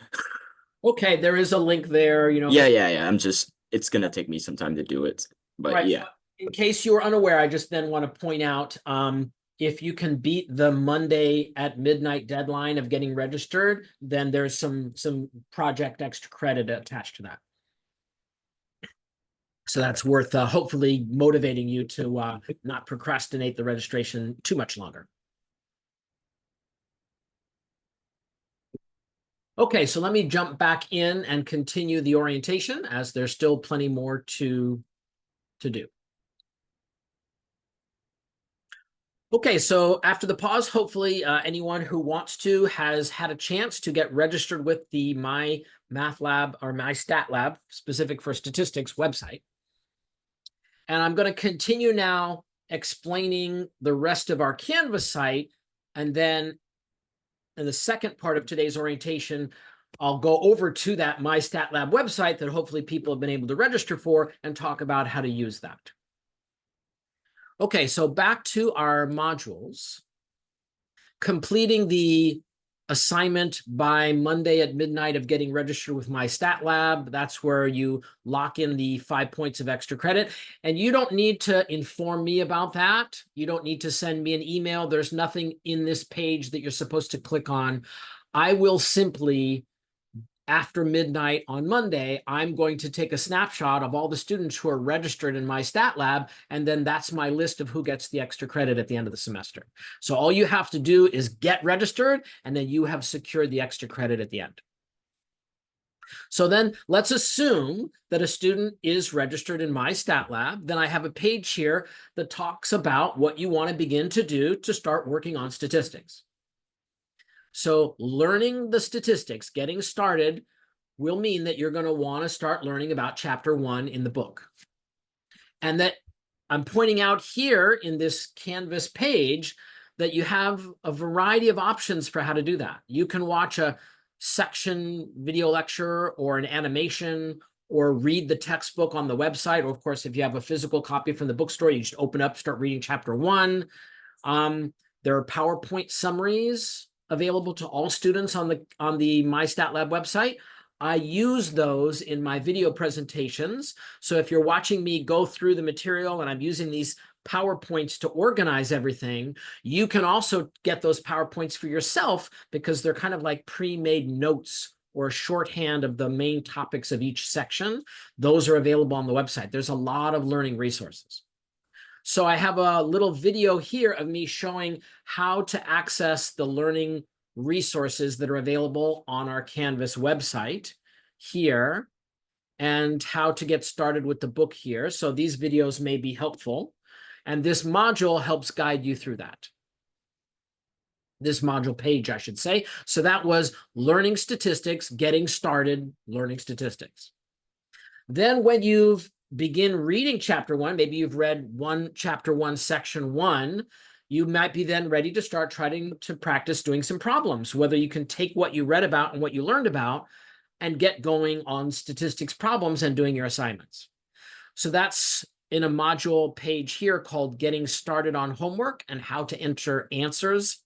Okay, there is a link there, Yeah. It's gonna take me some time to do it. But Right. yeah. In case you were unaware, I just then want to point out, if you can beat the Monday at midnight deadline of getting registered, then there's some project extra credit attached to that. So that's worth hopefully motivating you to not procrastinate the registration too much longer. Okay, so let me jump back in and continue the orientation, as there's still plenty more to do. Okay, so after the pause, hopefully anyone who wants to has had a chance to get registered with the My Math Lab or My Stat Lab, specific for statistics website. And I'm going to continue now explaining the rest of our Canvas site. And then in the second part of today's orientation, I'll go over to that My Stat Lab website that hopefully people have been able to register for and talk about how to use that. Okay, so back to our modules. Completing the assignment by Monday at midnight of getting registered with My Stat Lab. That's where you lock in the 5 points of extra credit. And you don't need to inform me about that. You don't need to send me an email. There's nothing in this page that you're supposed to click on. I will simply, after midnight on Monday, I'm going to take a snapshot of all the students who are registered in My Stat Lab, and then that's my list of who gets the extra credit at the end of the semester. So all you have to do is get registered, and then you have secured the extra credit at the end. So then let's assume that a student is registered in My Stat Lab. Then I have a page here that talks about what you want to begin to do to start working on statistics. So learning the statistics, getting started, will mean that you're going to want to start learning about chapter 1 in the book. And that I'm pointing out here in this Canvas page that you have a variety of options for how to do that. You can watch a section video lecture or an animation, or read the textbook on the website. Or of course, if you have a physical copy from the bookstore, you just open up, start reading chapter 1. There are PowerPoint summaries available to all students on the My Stat Lab website. I use those in my video presentations. So if you're watching me go through the material and I'm using these PowerPoints to organize everything, you can also get those PowerPoints for yourself, because they're kind of like pre-made notes or a shorthand of the main topics of each section. Those are available on the website. There's a lot of learning resources. So I have a little video here of me showing how to access the learning resources that are available on our Canvas website here, and how to get started with the book here. So these videos may be helpful, and this module helps guide you through that. This module page, I should say. So that was learning statistics, getting started learning statistics. Then when you've begin reading chapter 1, maybe you've read chapter 1, section 1, you might be then ready to start trying to practice doing some problems, whether you can take what you read about and what you learned about and get going on statistics problems and doing your assignments. So that's in a module page here called Getting Started on Homework and How to Enter Answers.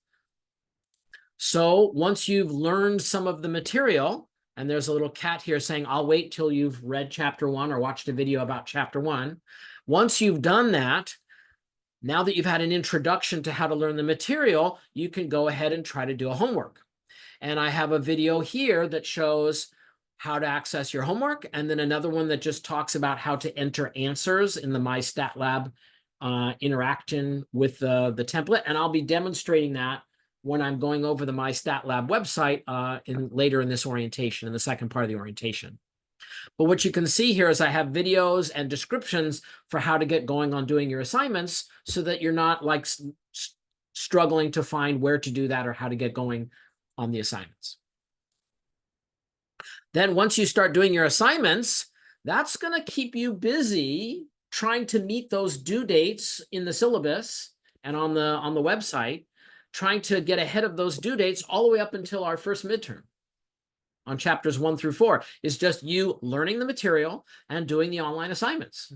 So once you've learned some of the material, and there's a little cat here saying, I'll wait till you've read chapter 1 or watched a video about chapter 1. Once you've done that, Now that you've had an introduction to how to learn the material, you can go ahead and try to do a homework. And I have a video here that shows how to access your homework, and then another one that just talks about how to enter answers in the MyStatLab interaction with the template. And I'll be demonstrating that when I'm going over the MyStatLab website later in this orientation, in the second part of the orientation. But what you can see here is I have videos and descriptions for how to get going on doing your assignments so that you're not like struggling to find where to do that or how to get going on the assignments. Then once you start doing your assignments, that's going to keep you busy trying to meet those due dates in the syllabus and on the website, trying to get ahead of those due dates all the way up until our first midterm on chapters 1 through 4 is just you learning the material and doing the online assignments.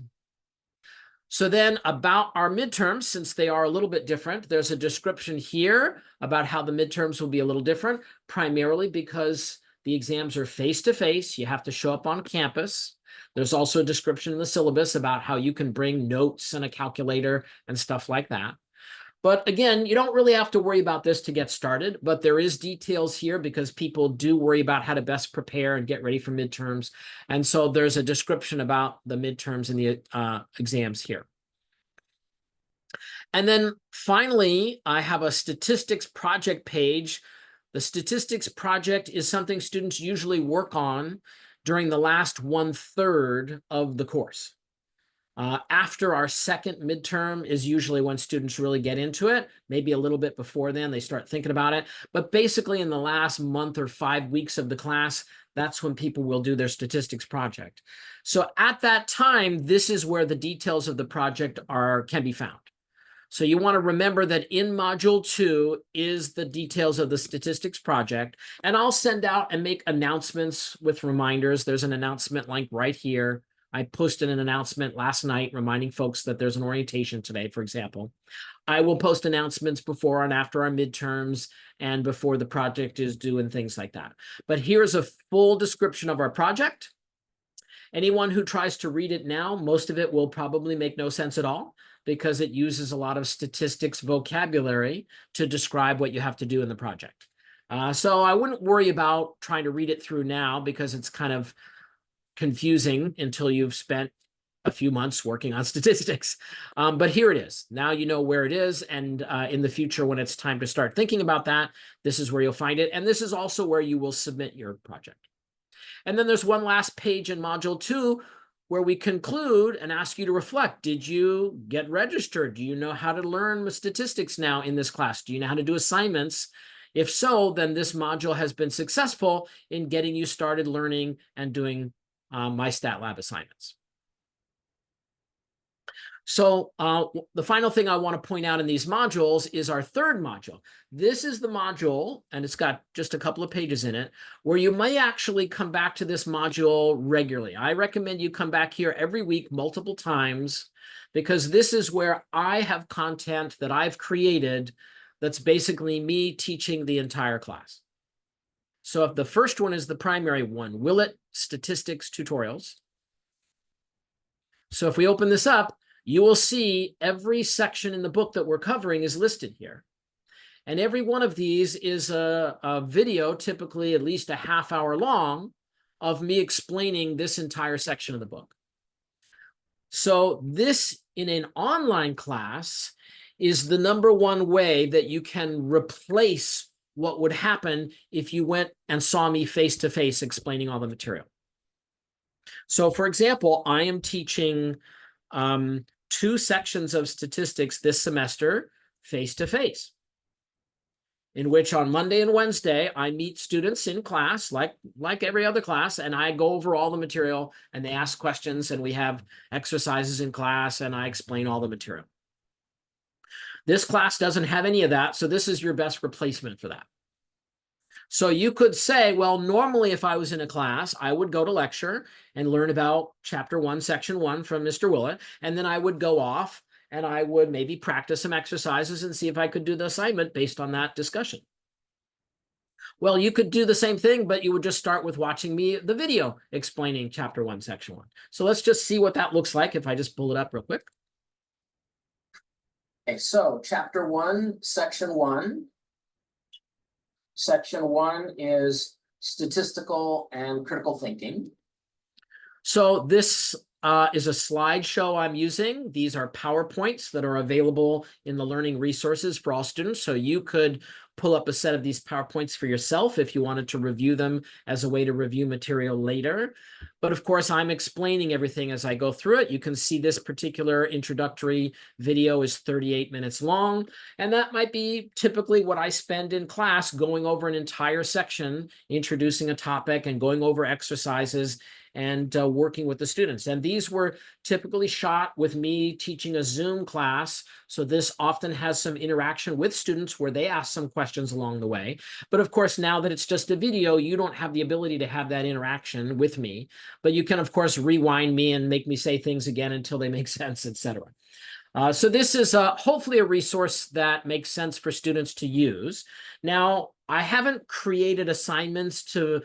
So then about our midterms, since they are a little bit different, there's a description here about how the midterms will be a little different, primarily because the exams are face-to-face. You have to show up on campus. There's also a description in the syllabus about how you can bring notes and a calculator and stuff like that. But again, you don't really have to worry about this to get started, but there is details here because people do worry about how to best prepare and get ready for midterms. And so there's a description about the midterms and the exams here. And then finally, I have a statistics project page. The statistics project is something students usually work on during the last 1/3 of the course. After our second midterm is usually when students really get into it. Maybe a little bit before then, they start thinking about it. But basically in the last month or 5 weeks of the class, that's when people will do their statistics project. So at that time, this is where the details of the project can be found. So you want to remember that in Module 2 is the details of the statistics project. And I'll send out and make announcements with reminders. There's an announcement link right here. I posted an announcement last night reminding folks that there's an orientation today, for example. I will post announcements before and after our midterms and before the project is due and things like that. But here's a full description of our project. Anyone who tries to read it now, most of it will probably make no sense at all because it uses a lot of statistics vocabulary to describe what you have to do in the project. So I wouldn't worry about trying to read it through now because it's kind of confusing until you've spent a few months working on statistics. But here it is. Now you know where it is. And in the future, when it's time to start thinking about that, this is where you'll find it. And this is also where you will submit your project. And then there's one last page in Module 2 where we conclude and ask you to reflect. Did you get registered? Do you know how to learn statistics now in this class? Do you know how to do assignments? If so, then this module has been successful in getting you started learning and doing MyStatLab assignments. So the final thing I want to point out in these modules is our third module. This is the module, and it's got just a couple of pages in it, where you may actually come back to this module regularly. I recommend you come back here every week, multiple times, because this is where I have content that I've created that's basically me teaching the entire class. So if the first one is the primary one, Willett Statistics Tutorials. So if we open this up, you will see every section in the book that we're covering is listed here. And every one of these is a video, typically at least a half-hour long, of me explaining this entire section of the book. So this, in an online class, is the #1 way that you can replace what would happen if you went and saw me face-to-face explaining all the material. So, for example, I am teaching 2 sections of statistics this semester face-to-face, in which on Monday and Wednesday, I meet students in class, like every other class, and I go over all the material, and they ask questions, and we have exercises in class, and I explain all the material. This class doesn't have any of that, so this is your best replacement for that. So you could say, well, normally if I was in a class, I would go to lecture and learn about chapter 1, section 1 from Mr. Willett, and then I would go off and I would maybe practice some exercises and see if I could do the assignment based on that discussion. Well, you could do the same thing, but you would just start with watching the video explaining chapter 1, section 1. So let's just see what that looks like if I just pull it up real quick. Okay, so chapter 1, section 1. Section 1 is statistical and critical thinking. So this is a slideshow I'm using. These are PowerPoints that are available in the learning resources for all students. So you could pull up a set of these PowerPoints for yourself if you wanted to review them as a way to review material later. But of course, I'm explaining everything as I go through it. You can see this particular introductory video is 38 minutes long, and that might be typically what I spend in class, going over an entire section, introducing a topic and going over exercises and working with the students. And these were typically shot with me teaching a Zoom class. So this often has some interaction with students where they ask some questions along the way. But of course, now that it's just a video, you don't have the ability to have that interaction with me. But you can, of course, rewind me and make me say things again until they make sense, etc. So this is hopefully a resource that makes sense for students to use. Now, I haven't created assignments to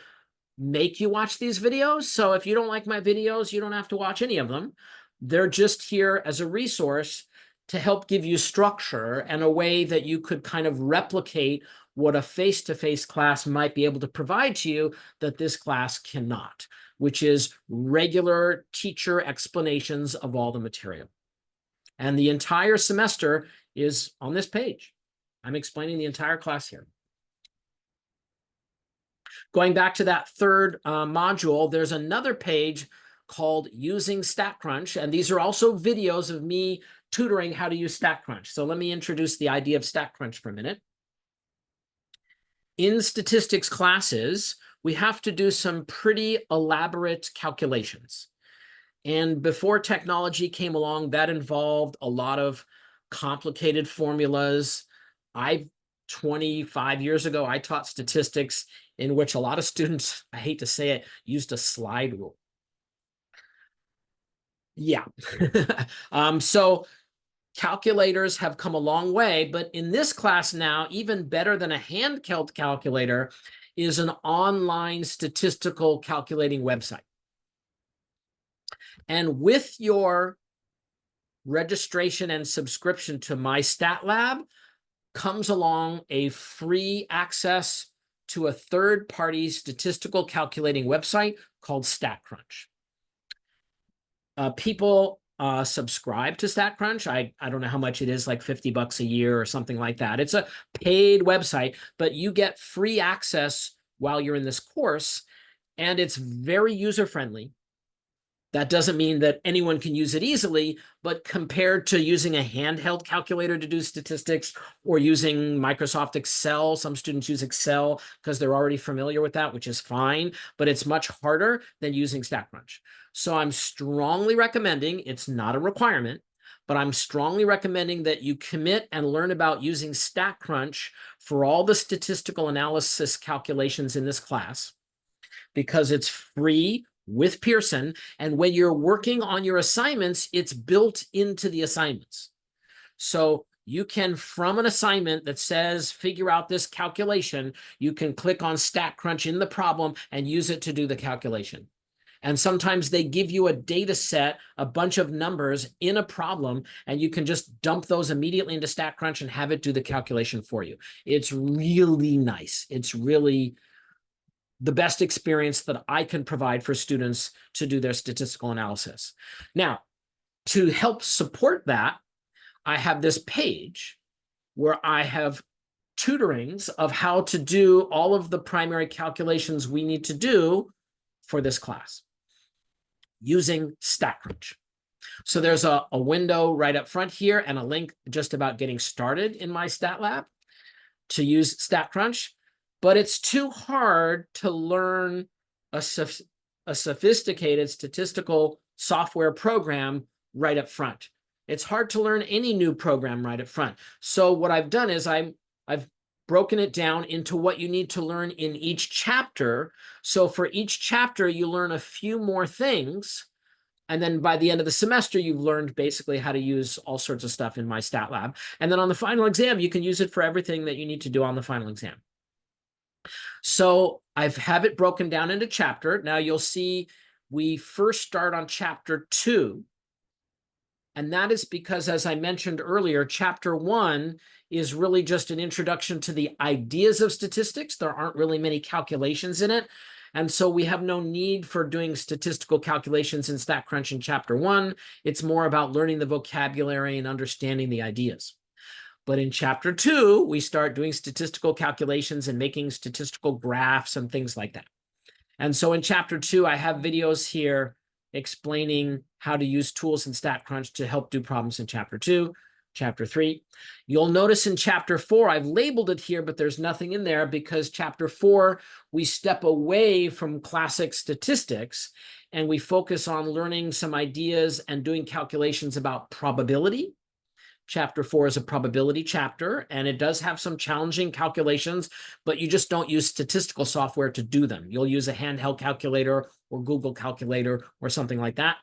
make you watch these videos. So if you don't like my videos, you don't have to watch any of them. They're just here as a resource to help give you structure and a way that you could kind of replicate what a face-to-face class might be able to provide to you that this class cannot, which is regular teacher explanations of all the material. And the entire semester is on this page. I'm explaining the entire class here. Going back to that third module, there's another page called Using StatCrunch, and these are also videos of me tutoring how to use StatCrunch. So let me introduce the idea of StatCrunch for a minute. In statistics classes, we have to do some pretty elaborate calculations. And before technology came along, that involved a lot of complicated formulas. 25 years ago, I taught statistics in which a lot of students, I hate to say it, used a slide rule. Yeah. So calculators have come a long way, but in this class now, even better than a handheld calculator is an online statistical calculating website. And with your registration and subscription to MyStatLab comes along a free access to a third-party statistical calculating website called StatCrunch. People subscribe to StatCrunch. I don't know how much it is, like $50 a year or something like that. It's a paid website, but you get free access while you're in this course, and it's very user-friendly. That doesn't mean that anyone can use it easily, but compared to using a handheld calculator to do statistics or using Microsoft Excel, some students use Excel because they're already familiar with that, which is fine, but it's much harder than using StatCrunch. So I'm strongly recommending, it's not a requirement, but I'm strongly recommending that you commit and learn about using StatCrunch for all the statistical analysis calculations in this class, because it's free with Pearson. And when you're working on your assignments, it's built into the assignments. So you can, from an assignment that says, figure out this calculation, you can click on StatCrunch in the problem and use it to do the calculation. And sometimes they give you a data set, a bunch of numbers in a problem, and you can just dump those immediately into StatCrunch and have it do the calculation for you. It's really nice. It's really the best experience that I can provide for students to do their statistical analysis. Now, to help support that, I have this page where I have tutorings of how to do all of the primary calculations we need to do for this class using StatCrunch. So there's a window right up front here and a link just about getting started in MyStatLab to use StatCrunch. But it's too hard to learn a sophisticated statistical software program right up front. It's hard to learn any new program right up front. So what I've done is I've broken it down into what you need to learn in each chapter. So for each chapter, you learn a few more things. And then by the end of the semester, you've learned basically how to use all sorts of stuff in MyStatLab. And then on the final exam, you can use it for everything that you need to do on the final exam. So I've have it broken down into chapter. Now you'll see we first start on chapter 2. And that is because, as I mentioned earlier, chapter 1 is really just an introduction to the ideas of statistics. There aren't really many calculations in it. And so we have no need for doing statistical calculations in StatCrunch in chapter 1. It's more about learning the vocabulary and understanding the ideas. But in chapter 2, we start doing statistical calculations and making statistical graphs and things like that. And so in chapter 2, I have videos here explaining how to use tools in StatCrunch to help do problems in chapter 2, chapter 3. You'll notice in chapter 4, I've labeled it here, but there's nothing in there because chapter 4, we step away from classic statistics and we focus on learning some ideas and doing calculations about probability. Chapter 4 is a probability chapter, and it does have some challenging calculations, but you just don't use statistical software to do them. You'll use a handheld calculator or Google Calculator or something like that.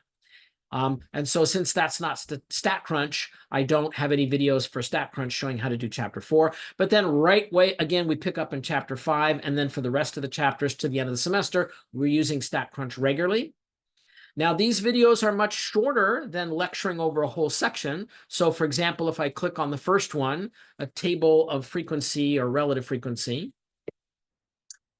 And so since that's not StatCrunch, I don't have any videos for StatCrunch showing how to do chapter 4. But then again, we pick up in chapter 5, and then for the rest of the chapters to the end of the semester, we're using StatCrunch regularly. Now, these videos are much shorter than lecturing over a whole section. So, for example, if I click on the first one, a table of frequency or relative frequency.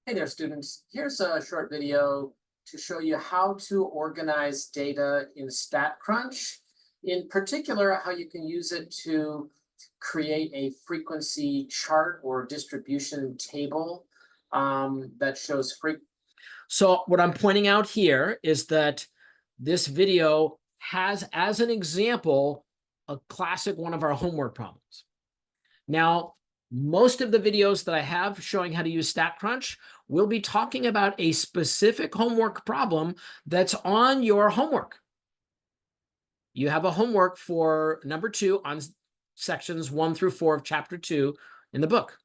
Hey there, students. Here's a short video to show you how to organize data in StatCrunch. In particular, how you can use it to create a frequency chart or distribution table that shows frequency. So what I'm pointing out here is that this video has, as an example, a classic one of our homework problems. Now, most of the videos that I have showing how to use StatCrunch will be talking about a specific homework problem that's on your homework. You have a homework for number 2 on sections 1 through 4 of chapter 2 in the book.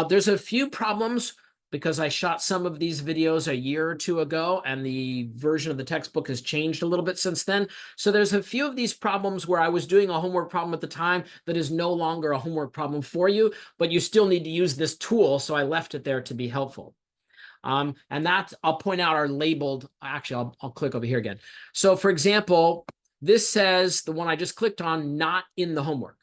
There's a few problems because I shot some of these videos a year or 2 ago, and the version of the textbook has changed a little bit since then. So there's a few of these problems where I was doing a homework problem at the time that is no longer a homework problem for you, but you still need to use this tool, so I left it there to be helpful. And that, I'll point out, are labeled. Actually, I'll click over here again. So for example, this says, the one I just clicked on, not in the homework.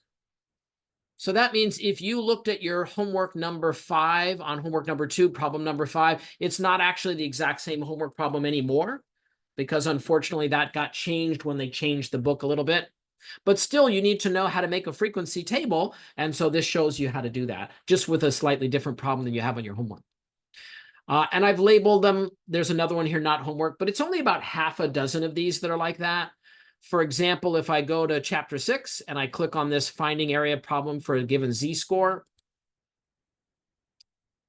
So that means if you looked at your homework number 5 on homework number 2, problem number 5, it's not actually the exact same homework problem anymore, because unfortunately that got changed when they changed the book a little bit. But still, you need to know how to make a frequency table. And so this shows you how to do that, just with a slightly different problem than you have on your homework. And I've labeled them. There's another one here, not homework, but it's only about half a dozen of these that are like that. For example, if I go to chapter 6 and I click on this finding area problem for a given z-score.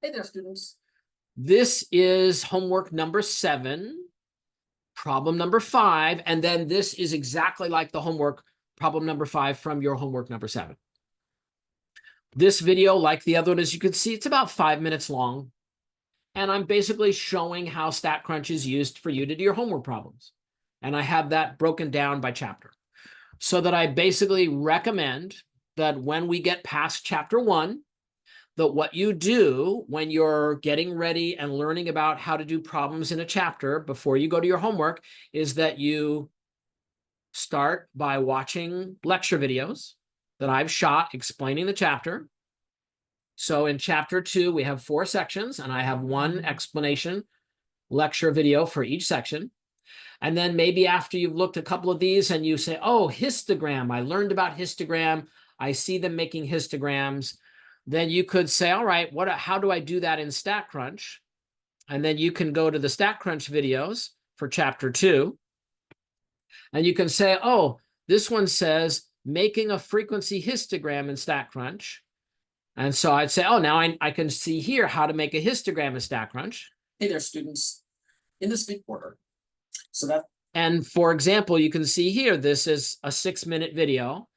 Hey there, students. This is homework number 7, problem number 5, and then this is exactly like the homework problem number 5 from your homework number 7. This video, like the other one, as you can see, it's about 5 minutes long, and I'm basically showing how StatCrunch is used for you to do your homework problems. And I have that broken down by chapter, so that I basically recommend that when we get past chapter 1, that what you do when you're getting ready and learning about how to do problems in a chapter before you go to your homework is that you start by watching lecture videos that I've shot explaining the chapter. So in chapter 2, we have 4 sections, and I have 1 explanation lecture video for each section. And then maybe after you've looked at a couple of these and you say, oh, histogram, I learned about histogram, I see them making histograms, then you could say, all right, how do I do that in StatCrunch? And then you can go to the StatCrunch videos for chapter 2. And you can say, oh, this one says making a frequency histogram in StatCrunch. And so I'd say, oh, now I can see here how to make a histogram in StatCrunch. Hey there, students. In this big order. And for example, you can see here, this is a 6-minute video,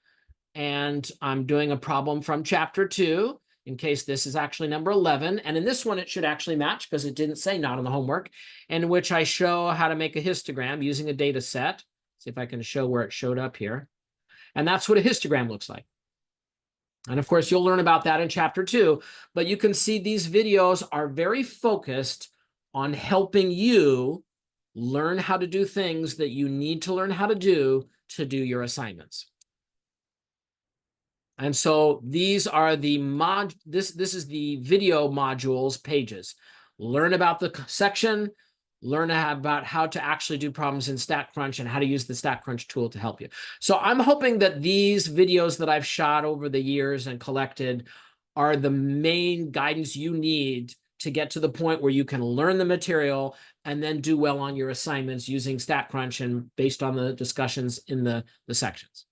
and I'm doing a problem from chapter 2, in case this is actually number 11. And in this one, it should actually match because it didn't say not on the homework, in which I show how to make a histogram using a data set. See if I can show where it showed up here. And that's what a histogram looks like. And of course, you'll learn about that in chapter 2, but you can see these videos are very focused on helping you learn how to do things that you need to learn how to do to do your assignments. And so these are the this is the video modules pages. Learn about the section, learn about how to actually do problems in StatCrunch and how to use the StatCrunch tool to help you. So I'm hoping that these videos that I've shot over the years and collected are the main guidance you need to get to the point where you can learn the material and then do well on your assignments using StatCrunch and based on the discussions in the sections.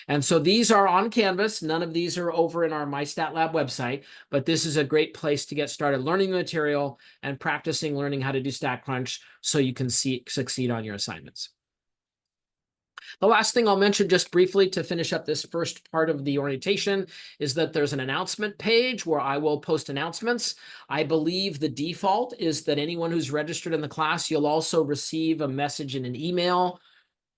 And so these are on Canvas. None of these are over in our MyStatLab website, but this is a great place to get started learning the material and practicing learning how to do StatCrunch so you can succeed on your assignments. The last thing I'll mention just briefly to finish up this first part of the orientation is that there's an announcement page where I will post announcements. I believe the default is that anyone who's registered in the class, you'll also receive a message in an email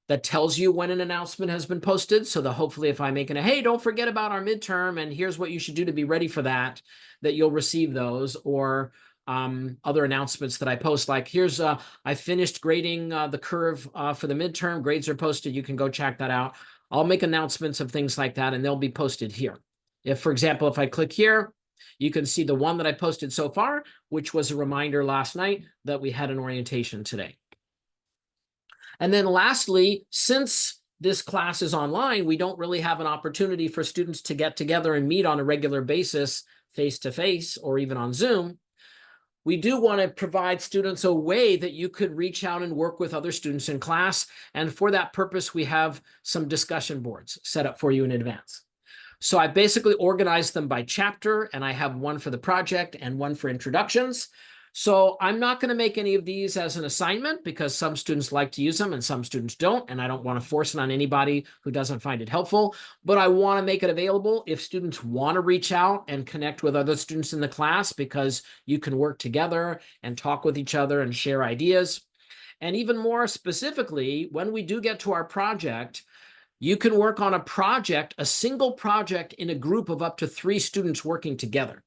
that tells you when an announcement has been posted. So that hopefully if I make a, hey, don't forget about our midterm and here's what you should do to be ready for that, that you'll receive those, or other announcements that I post, like here's, I finished grading the curve for the midterm, grades are posted, you can go check that out. I'll make announcements of things like that and they'll be posted here. If, for example, if I click here, you can see the one that I posted so far, which was a reminder last night that we had an orientation today. And then lastly, since this class is online, we don't really have an opportunity for students to get together and meet on a regular basis, face-to-face, or even on Zoom. We do want to provide students a way that you could reach out and work with other students in class. And for that purpose, we have some discussion boards set up for you in advance. So I basically organized them by chapter, and I have one for the project and one for introductions. So I'm not going to make any of these as an assignment because some students like to use them and some students don't, and I don't want to force it on anybody who doesn't find it helpful, but I want to make it available if students want to reach out and connect with other students in the class, because you can work together and talk with each other and share ideas. And even more specifically, when we do get to our project, you can work on a project, a single project in a group of up to 3 students working together.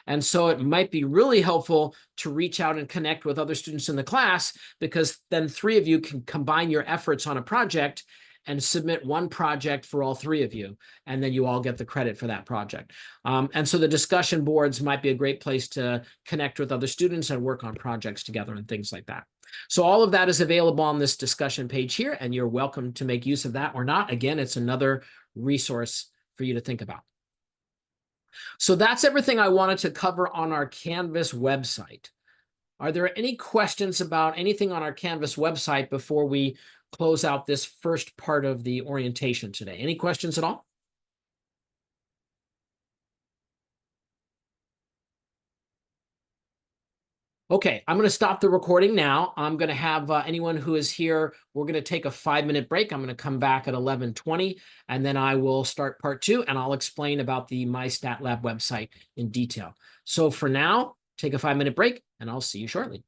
And so it might be really helpful to reach out and connect with other students in the class, because then 3 of you can combine your efforts on a project and submit one project for all 3 of you. And then you all get the credit for that project. And so the discussion boards might be a great place to connect with other students and work on projects together and things like that. So all of that is available on this discussion page here, and you're welcome to make use of that or not. Again, it's another resource for you to think about. So that's everything I wanted to cover on our Canvas website. Are there any questions about anything on our Canvas website before we close out this first part of the orientation today? Any questions at all? Okay, I'm going to stop the recording now. I'm going to have anyone who is here, we're going to take a 5-minute break. I'm going to come back at 11:20, and then I will start part 2, and I'll explain about the MyStatLab website in detail. So for now, take a 5-minute break, and I'll see you shortly.